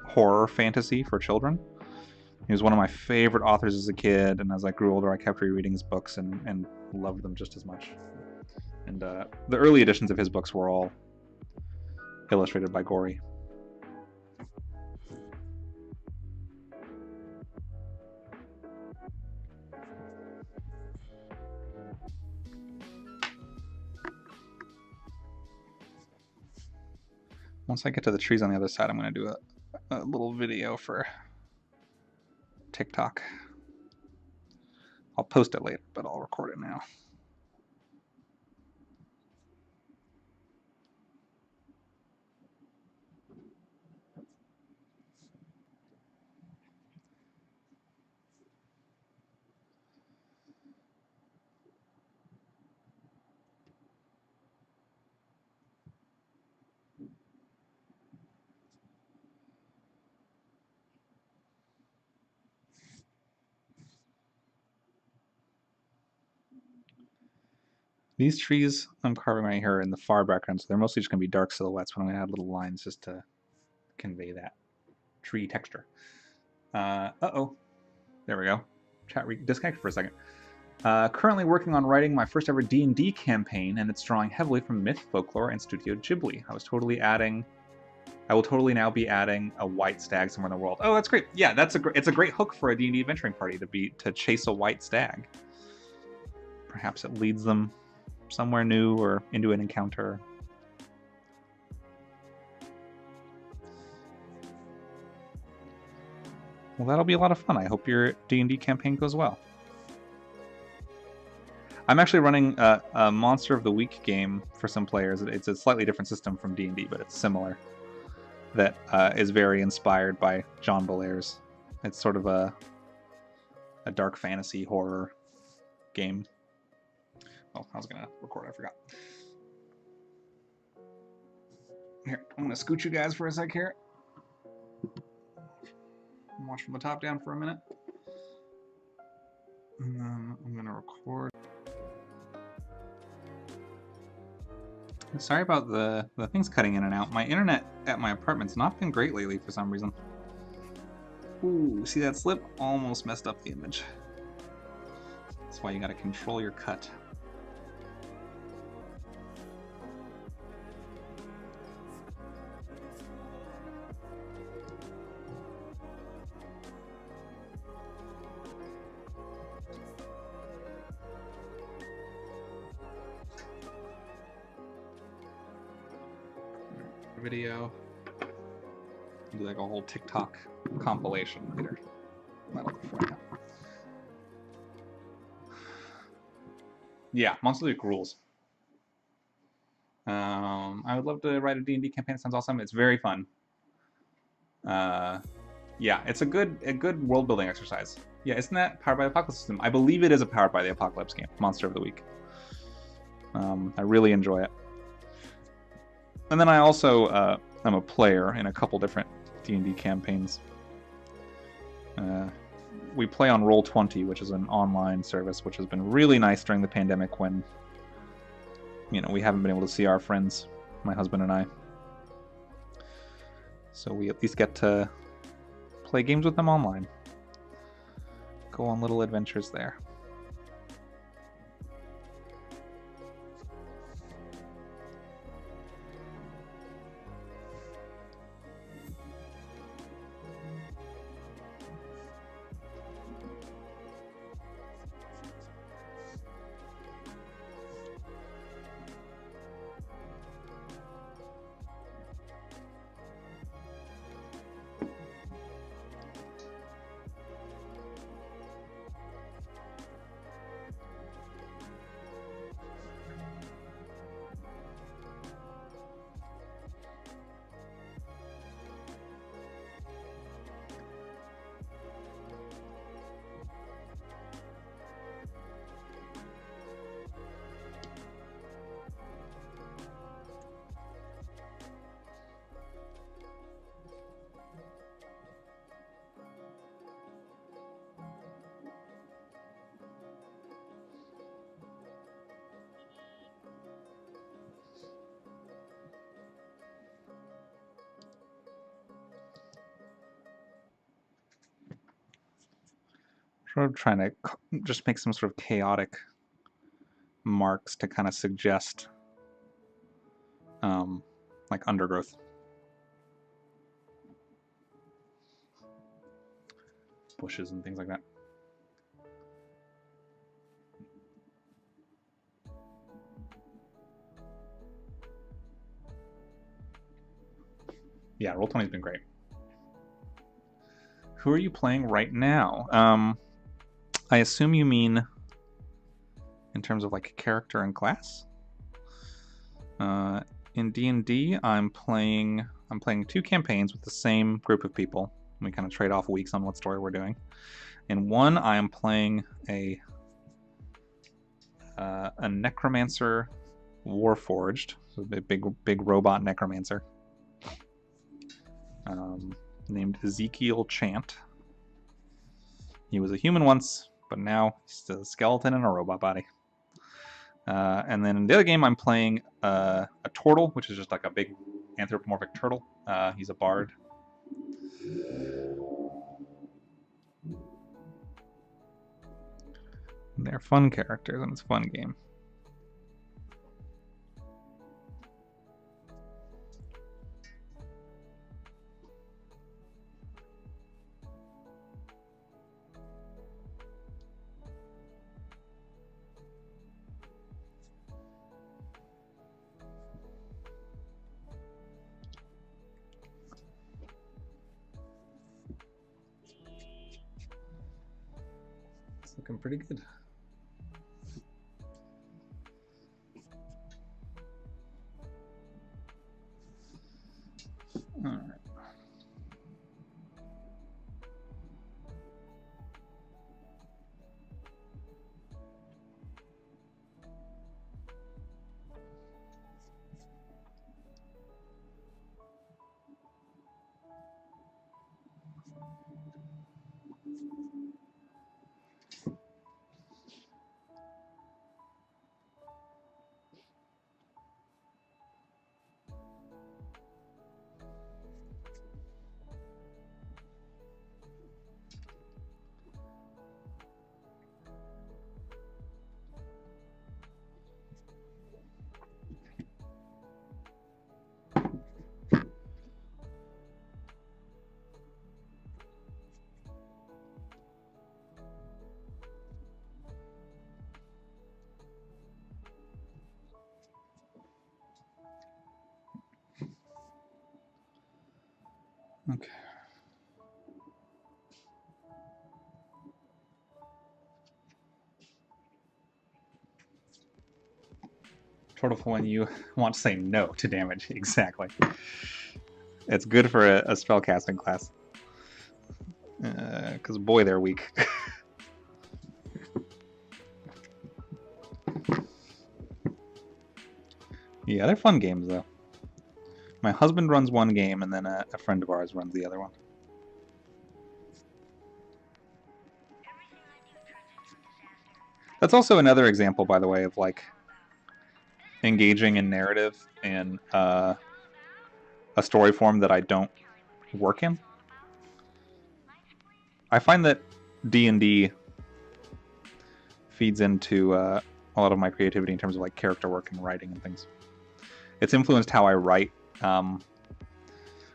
horror fantasy for children. He was one of my favorite authors as a kid, and as I grew older I kept rereading his books and loved them just as much. And the early editions of his books were all illustrated by Gorey. Once I get to the trees on the other side, I'm going to do a little video for TikTok. I'll post it later, but I'll record it now. These trees I'm carving right here are in the far background, so they're mostly just going to be dark silhouettes, but I'm going to add little lines just to convey that tree texture. Uh-oh. There we go. Chat disconnected for a second. Currently working on writing my first ever D&D campaign, and it's drawing heavily from myth, folklore, and Studio Ghibli. I will totally now be adding a white stag somewhere in the world. Oh, that's great. Yeah, it's a great hook for a D&D adventuring party to chase a white stag. Perhaps it leads them somewhere new or into an encounter. Well, that'll be a lot of fun. I hope your D&D campaign goes well. I'm actually running a Monster of the Week game for some players. It's a slightly different system from D&D, but it's similar. That is very inspired by John Bellairs. It's sort of a dark fantasy horror game. Oh, I was gonna record, I forgot. Here, I'm gonna scoot you guys for a sec here. Watch from the top down for a minute. And then I'm gonna record. Sorry about the things cutting in and out. My internet at my apartment's not been great lately for some reason. Ooh, see that slip? Almost messed up the image. That's why you gotta control your cut. Video. Do like a whole TikTok compilation later. That'll be fun. Yeah, Monster Week rules. I would love to write a D&D campaign. It sounds awesome. It's very fun. Yeah, it's a good world building exercise. Yeah, isn't that Powered by the Apocalypse system? I believe it is a Powered by the Apocalypse game, Monster of the Week. I really enjoy it. And then I also am a player in a couple different D&D campaigns. We play on Roll20, which is an online service, which has been really nice during the pandemic when, we haven't been able to see our friends, my husband and I. So we at least get to play games with them online. Go on little adventures there. Sort of trying to just make some sort of chaotic marks to kind of suggest like undergrowth. Bushes and things like that. Yeah, Roll20's been great. Who are you playing right now? I assume you mean in terms of like character and class. In D&D, I'm playing 2 campaigns with the same group of people. We kind of trade off weeks on what story we're doing. In one, I am playing a necromancer warforged, so a big robot necromancer, named Ezekiel Chant. He was a human once, but now he's a skeleton in a robot body. And then in the other game, I'm playing a turtle, which is just like a big anthropomorphic turtle. He's a bard. They're fun characters, and it's a fun game. It's looking pretty good. All right. Okay. Turtle for when you want to say no to damage. Exactly. It's good for a spellcasting class. Because boy, they're weak. Yeah, they're fun games, though. My husband runs one game, and then a friend of ours runs the other one. That's also another example, by the way, of like engaging in narrative in a story form that I don't work in. I find that D&D feeds into a lot of my creativity in terms of like character work and writing and things. It's influenced how I write,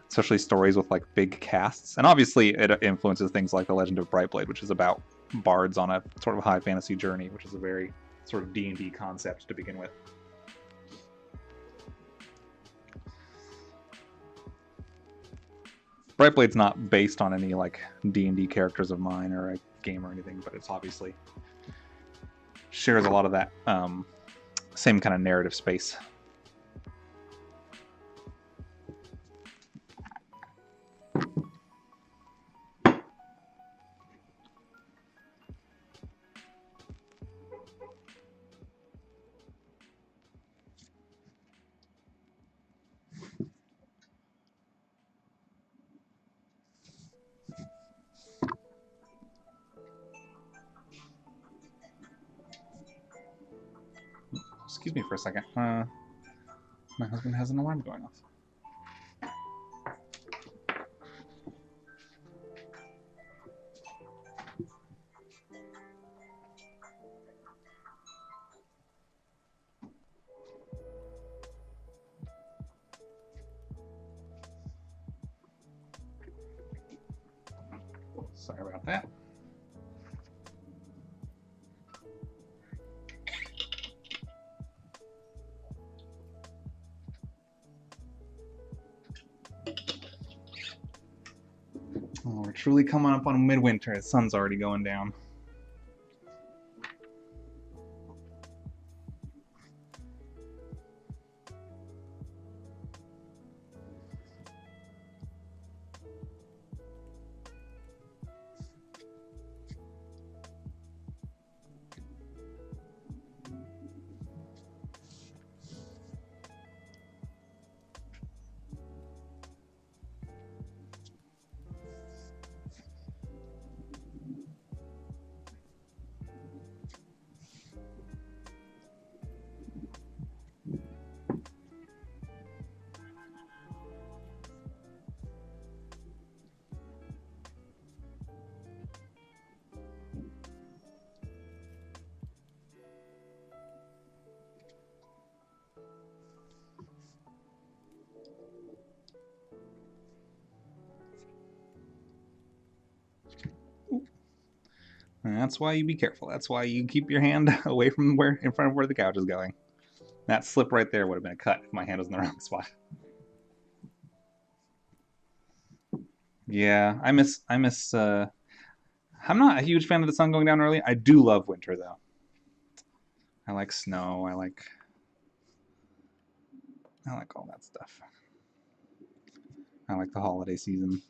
especially stories with like big casts, and obviously it influences things like The Legend of Brightblade, which is about bards on a sort of high fantasy journey, which is a very sort of D&D concept to begin with. Brightblade's not based on any like D&D characters of mine or a game or anything, but it's obviously shares a lot of that same kind of narrative space. Excuse me for a second. My husband has an alarm going off. Sorry about that. Oh, we're truly coming up on midwinter. The sun's already going down. And that's why you be careful. That's why you keep your hand away from where, in front of where the couch is going. That slip right there would have been a cut if my hand was in the wrong spot. Yeah, I'm not a huge fan of the sun going down early. I do love winter though. I like snow. I like all that stuff. I like the holiday season.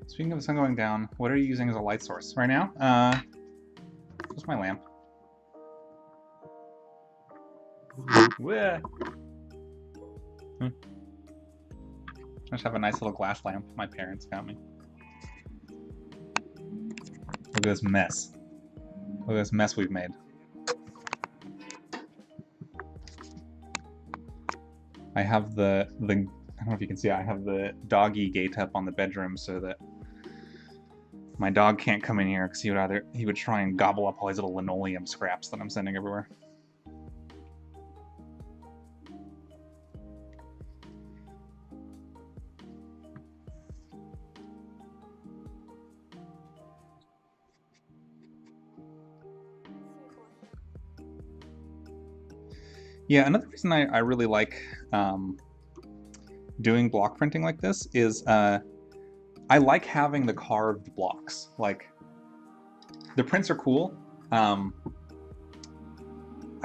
Speaking of the sun going down, what are you using as a light source right now? Just my lamp. I just have a nice little glass lamp my parents got me. Look at this mess. Look at this mess we've made. I have the I don't know if you can see it, I have the doggy gate up on the bedroom so that my dog can't come in here because he would try and gobble up all these little linoleum scraps that I'm sending everywhere. Yeah, another reason I really like doing block printing like this is I like having the carved blocks. Like, the prints are cool. I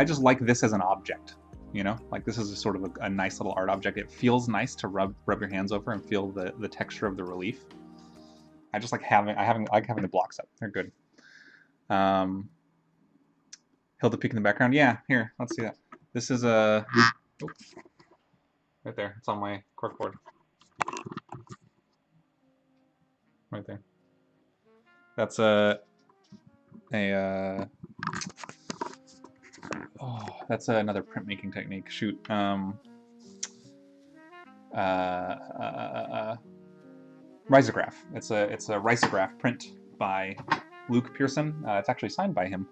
just like this as an object, you know? Like, this is a sort of a nice little art object. It feels nice to rub your hands over and feel the texture of the relief. I just like having the blocks up. They're good. Hilda peek in the background. Yeah, here, let's see that. This is a right there. It's on my corkboard. Right there. That's that's another printmaking technique. Shoot. Risograph. It's a risograph print by Luke Pearson. It's actually signed by him.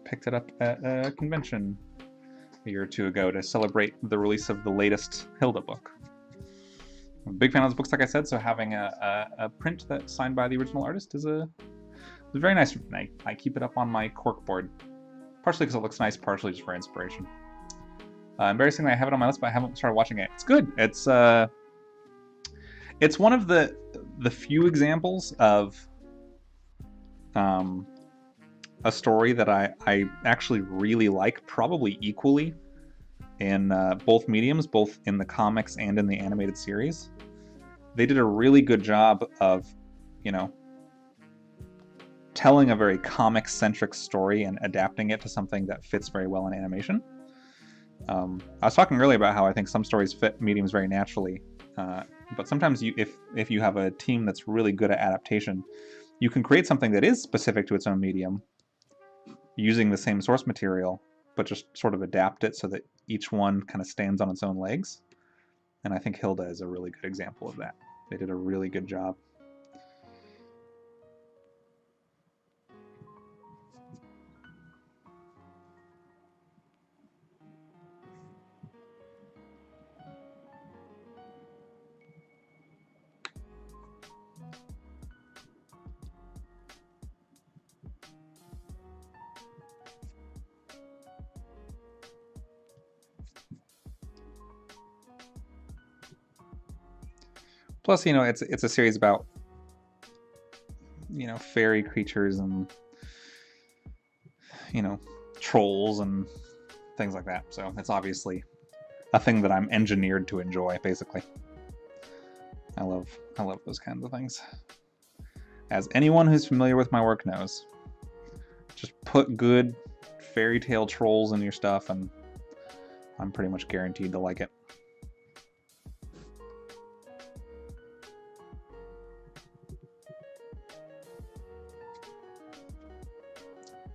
Picked it up at a convention a year or two ago to celebrate the release of the latest Hilda book. I'm a big fan of those books, like I said, so having a print that's signed by the original artist is very nice. I keep it up on my corkboard, partially because it looks nice, partially just for inspiration. Embarrassingly, I have it on my list, but I haven't started watching it. It's good. It's one of the few examples of a story that I actually really like, probably equally in both mediums, both in the comics and in the animated series. They did a really good job of, you know, telling a very comic-centric story and adapting it to something that fits very well in animation. I was talking earlier about how I think some stories fit mediums very naturally, but sometimes if you have a team that's really good at adaptation, you can create something that is specific to its own medium, using the same source material, but just sort of adapt it so that each one kind of stands on its own legs. And I think Hilda is a really good example of that. They did a really good job. Plus, you know, it's a series about, you know, fairy creatures and, you know, trolls and things like that. So it's obviously a thing that I'm engineered to enjoy, basically. I love those kinds of things. As anyone who's familiar with my work knows, just put good fairy tale trolls in your stuff and I'm pretty much guaranteed to like it.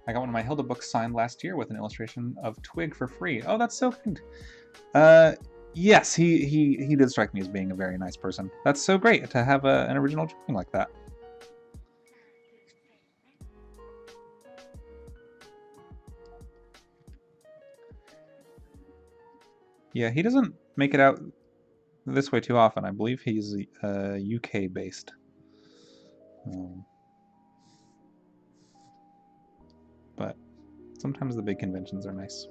I got one of my Hilda books signed last year with an illustration of Twig for free. Oh, that's so good. Yes, he did strike me as being a very nice person. That's so great to have an original drawing like that. Yeah, he doesn't make it out this way too often. I believe he's UK based. But sometimes the big conventions are nice.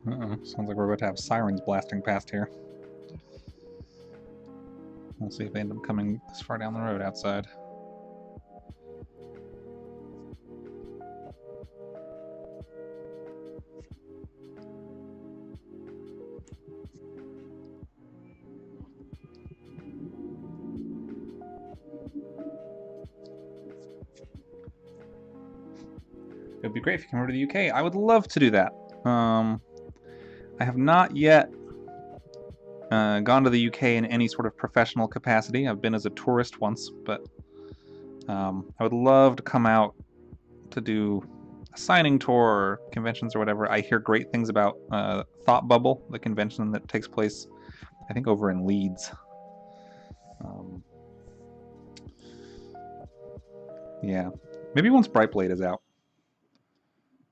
Uh-oh, sounds like we're about to have sirens blasting past here. We'll see if they end up coming this far down the road outside. It would be great if you came over to the UK. I would love to do that. I have not yet gone to the UK in any sort of professional capacity. I've been as a tourist once, but I would love to come out to do a signing tour or conventions or whatever. I hear great things about Thought Bubble, the convention that takes place, I think, over in Leeds. Yeah, maybe once Brightblade is out.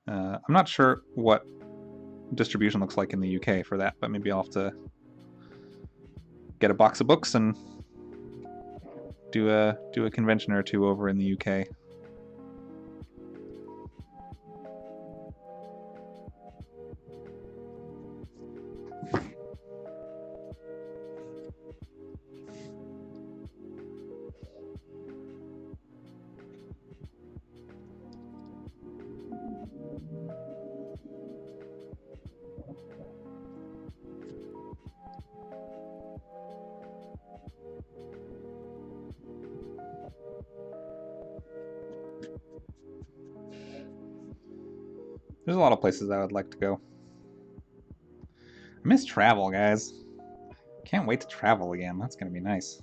I'm not sure what distribution looks like in the UK for that, but maybe I'll have to get a box of books and do a convention or two over in the UK. There's a lot of places I would like to go. I miss travel, guys. Can't wait to travel again. That's gonna be nice.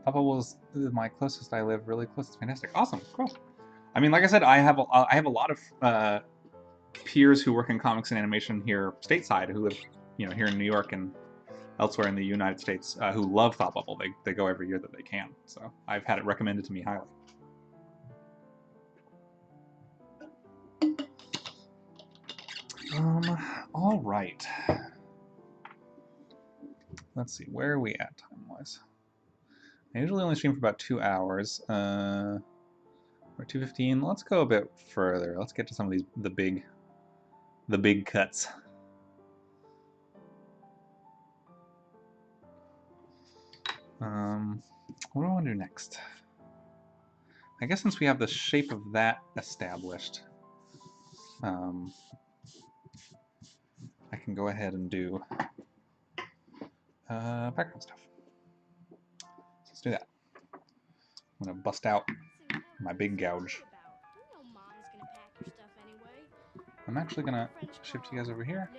Thought Bubble is my closest. I live really close. It's fantastic. Awesome. Cool. I mean, like I said, I have a lot of peers who work in comics and animation here stateside who live, here in New York and elsewhere in the United States who love Thought Bubble. They go every year that they can. So I've had it recommended to me highly. All right. Let's see, where are we at time-wise? I usually only stream for about 2 hours. We're 2:15. Let's go a bit further. Let's get to some of these the big cuts. What do I want to do next? I guess since we have the shape of that established, I can go ahead and do background stuff. So let's do that. I'm gonna bust out my big gouge. I'm actually gonna shift you guys over here.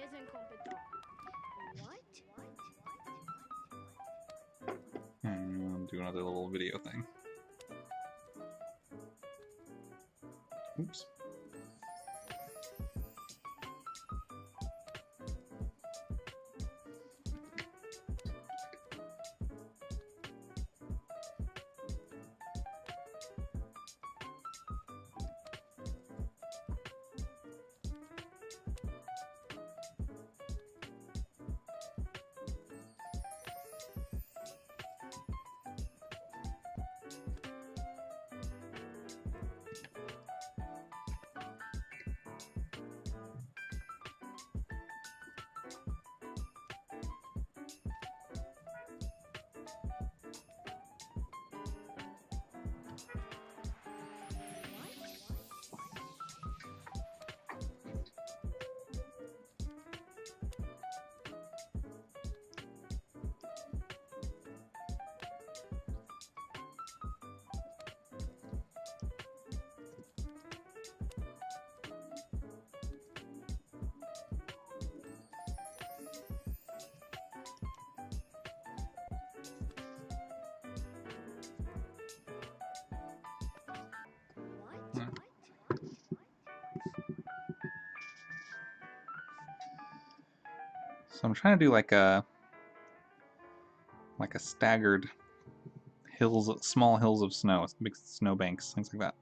And do another little video thing. Oops. So I'm trying to do like a staggered small hills of snow, big snow banks, things like that.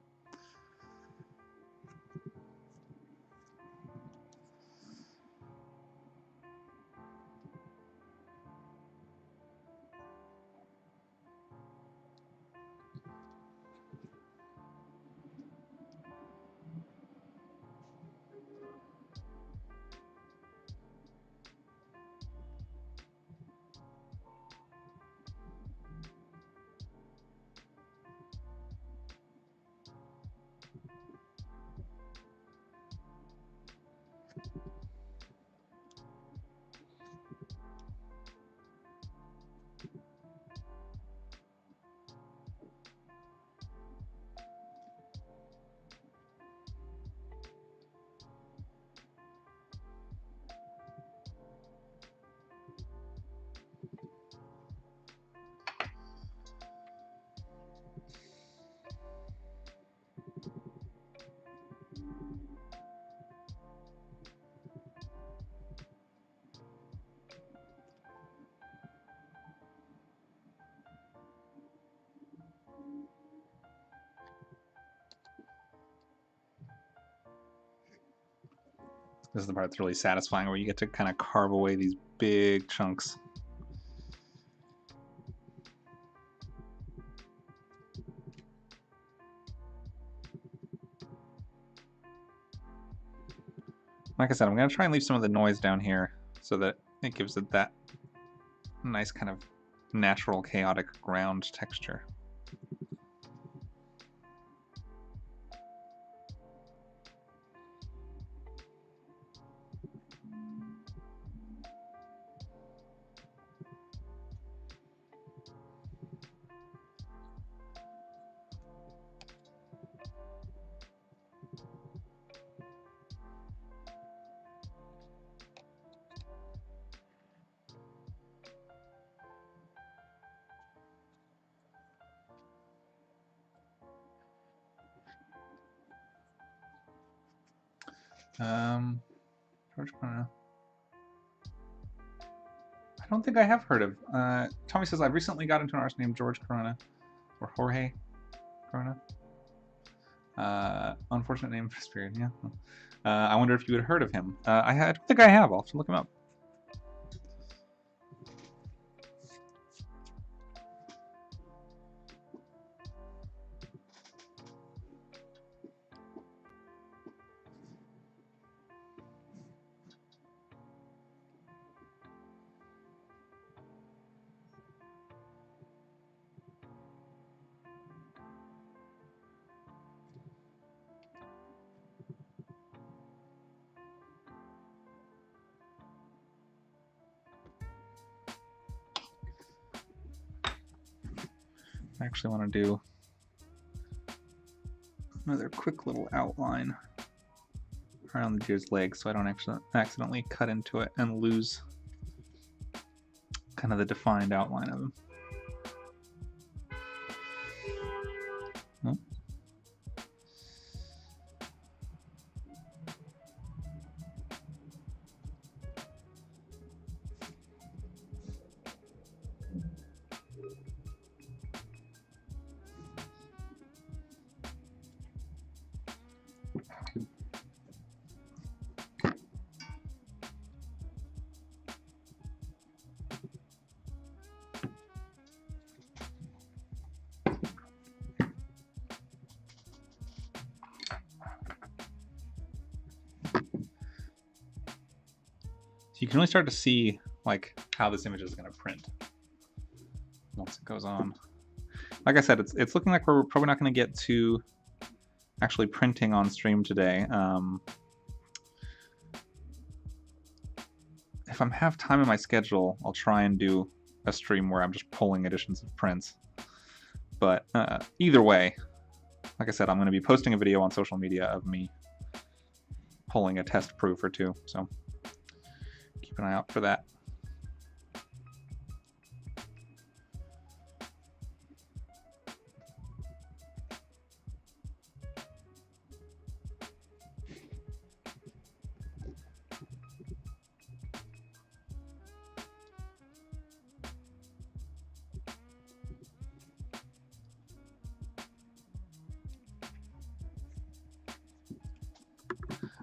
This is the part that's really satisfying, where you get to kind of carve away these big chunks. Like I said, I'm going to try and leave some of the noise down here so that it gives it that nice kind of natural, chaotic ground texture. George Corona. I don't think I have heard of. Tommy says, I've recently got into an artist named George Corona. Or Jorge Corona. Unfortunate name for his period, yeah. I wonder if you had heard of him. I don't think I have. I'll have to look him up. I actually want to do another quick little outline around the deer's legs so I don't actually accidentally cut into it and lose kind of the defined outline of him. Oh. So you can really start to see like how this image is going to print once it goes on. Like I said, it's looking like we're probably not going to get to actually printing on stream today. If I have time in my schedule, I'll try and do a stream where I'm just pulling editions of prints. But either way, like I said, I'm going to be posting a video on social media of me pulling a test proof or two, so keep an eye out for that.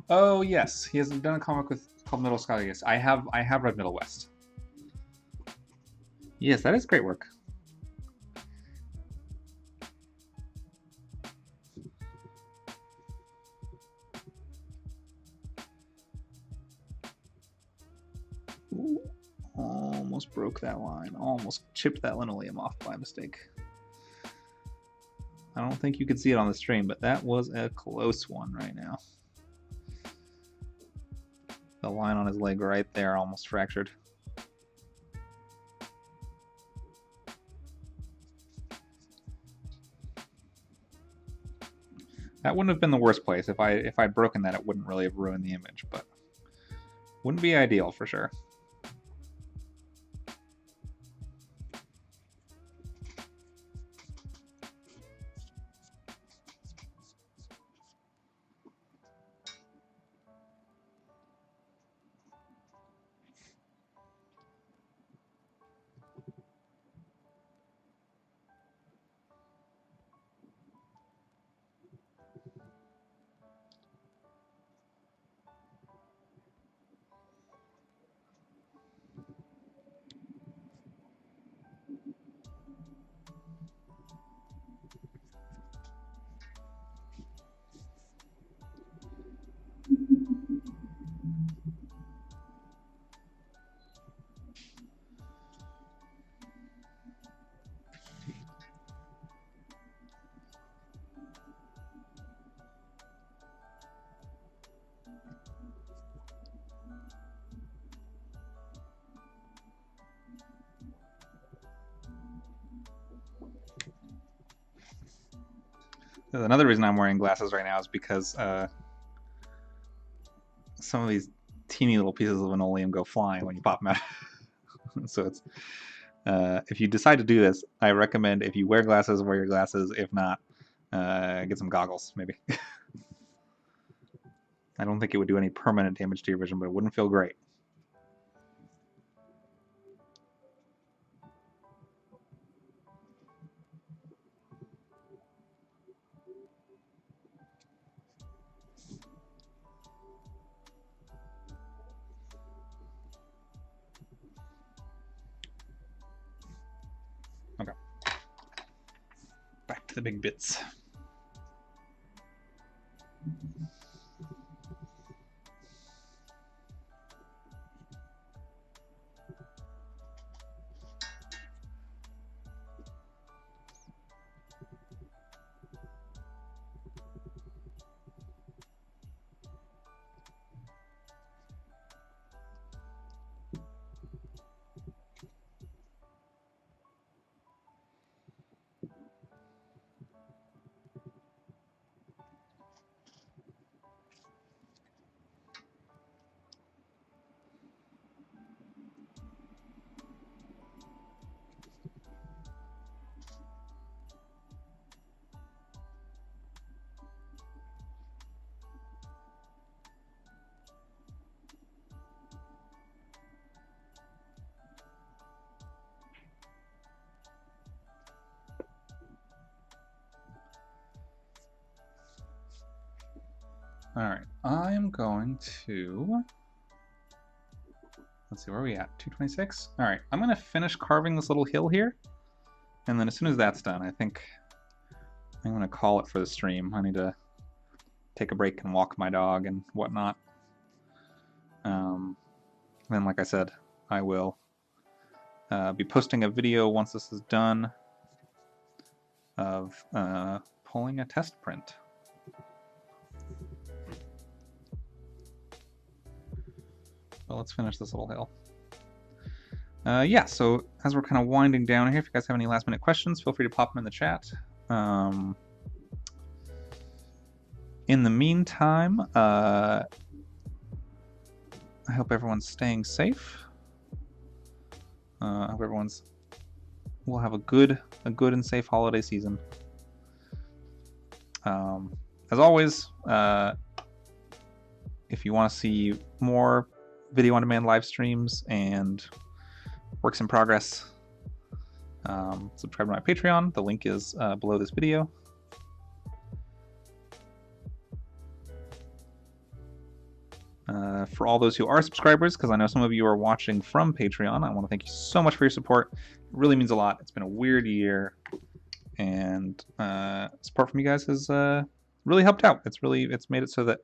Oh yes, he has done a comic called Middle Sky. Yes, I have read Middle West. Yes, that is great work. Ooh, almost broke that line. Almost chipped that linoleum off by mistake. I don't think you could see it on the stream, but that was a close one right now. The line on his leg right there almost fractured. That wouldn't have been the worst place. If I'd broken that, it wouldn't really have ruined the image, but wouldn't be ideal for sure. Another reason I'm wearing glasses right now is because some of these teeny little pieces of linoleum go flying when you pop them out. So it's if you decide to do this, I recommend if you wear glasses, wear your glasses. If not, get some goggles maybe. I don't think it would do any permanent damage to your vision, but it wouldn't feel great. Okay. Back to the big bits. All right, I'm going to, let's see, where are we at? 226? All right, I'm going to finish carving this little hill here. And then as soon as that's done, I think I'm going to call it for the stream. I need to take a break and walk my dog and whatnot. Then, like I said, I will be posting a video once this is done of pulling a test print. Well, let's finish this little hill. Yeah, so as we're kind of winding down here, if you guys have any last minute questions, feel free to pop them in the chat. In the meantime, I hope everyone's staying safe. I hope everyone's will have a good and safe holiday season. As always, if you want to see more video on demand live streams and works in progress, subscribe to my Patreon. The link is below this video. For all those who are subscribers, because I know some of you are watching from Patreon, I want to thank you so much for your support. It really means a lot. It's been a weird year, and support from you guys has really helped out. It's made it so that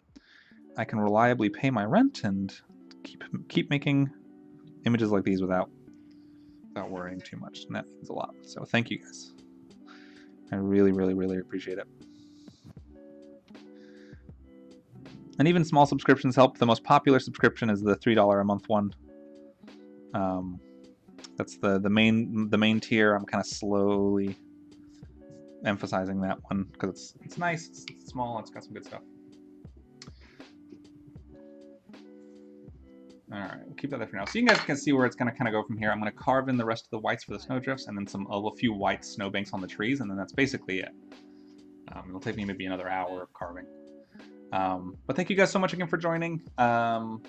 I can reliably pay my rent and keep making images like these without worrying too much, and that means a lot. So thank you guys. I really, really, really appreciate it. And even small subscriptions help. The most popular subscription is the $3 a month one. That's the main tier. I'm kind of slowly emphasizing that one because it's nice, it's small, it's got some good stuff. All right, we'll keep that there for now. So you guys can see where it's going to kind of go from here. I'm going to carve in the rest of the whites for the snowdrifts, and then a few white snowbanks on the trees, and then that's basically it. It'll take me maybe another hour of carving. But thank you guys so much again for joining. I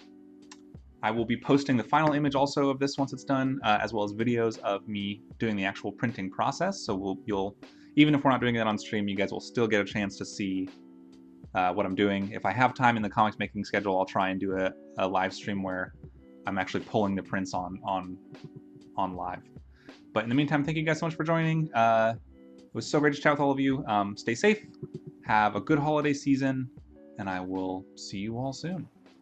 will be posting the final image also of this once it's done, as well as videos of me doing the actual printing process. So you'll even if we're not doing it on stream, you guys will still get a chance to see what I'm doing. If I have time in the comics making schedule, I'll try and do a live stream where I'm actually pulling the prints on live. But in the meantime, thank you guys so much for joining. It was so great to chat with all of you. Stay safe, have a good holiday season, and I will see you all soon.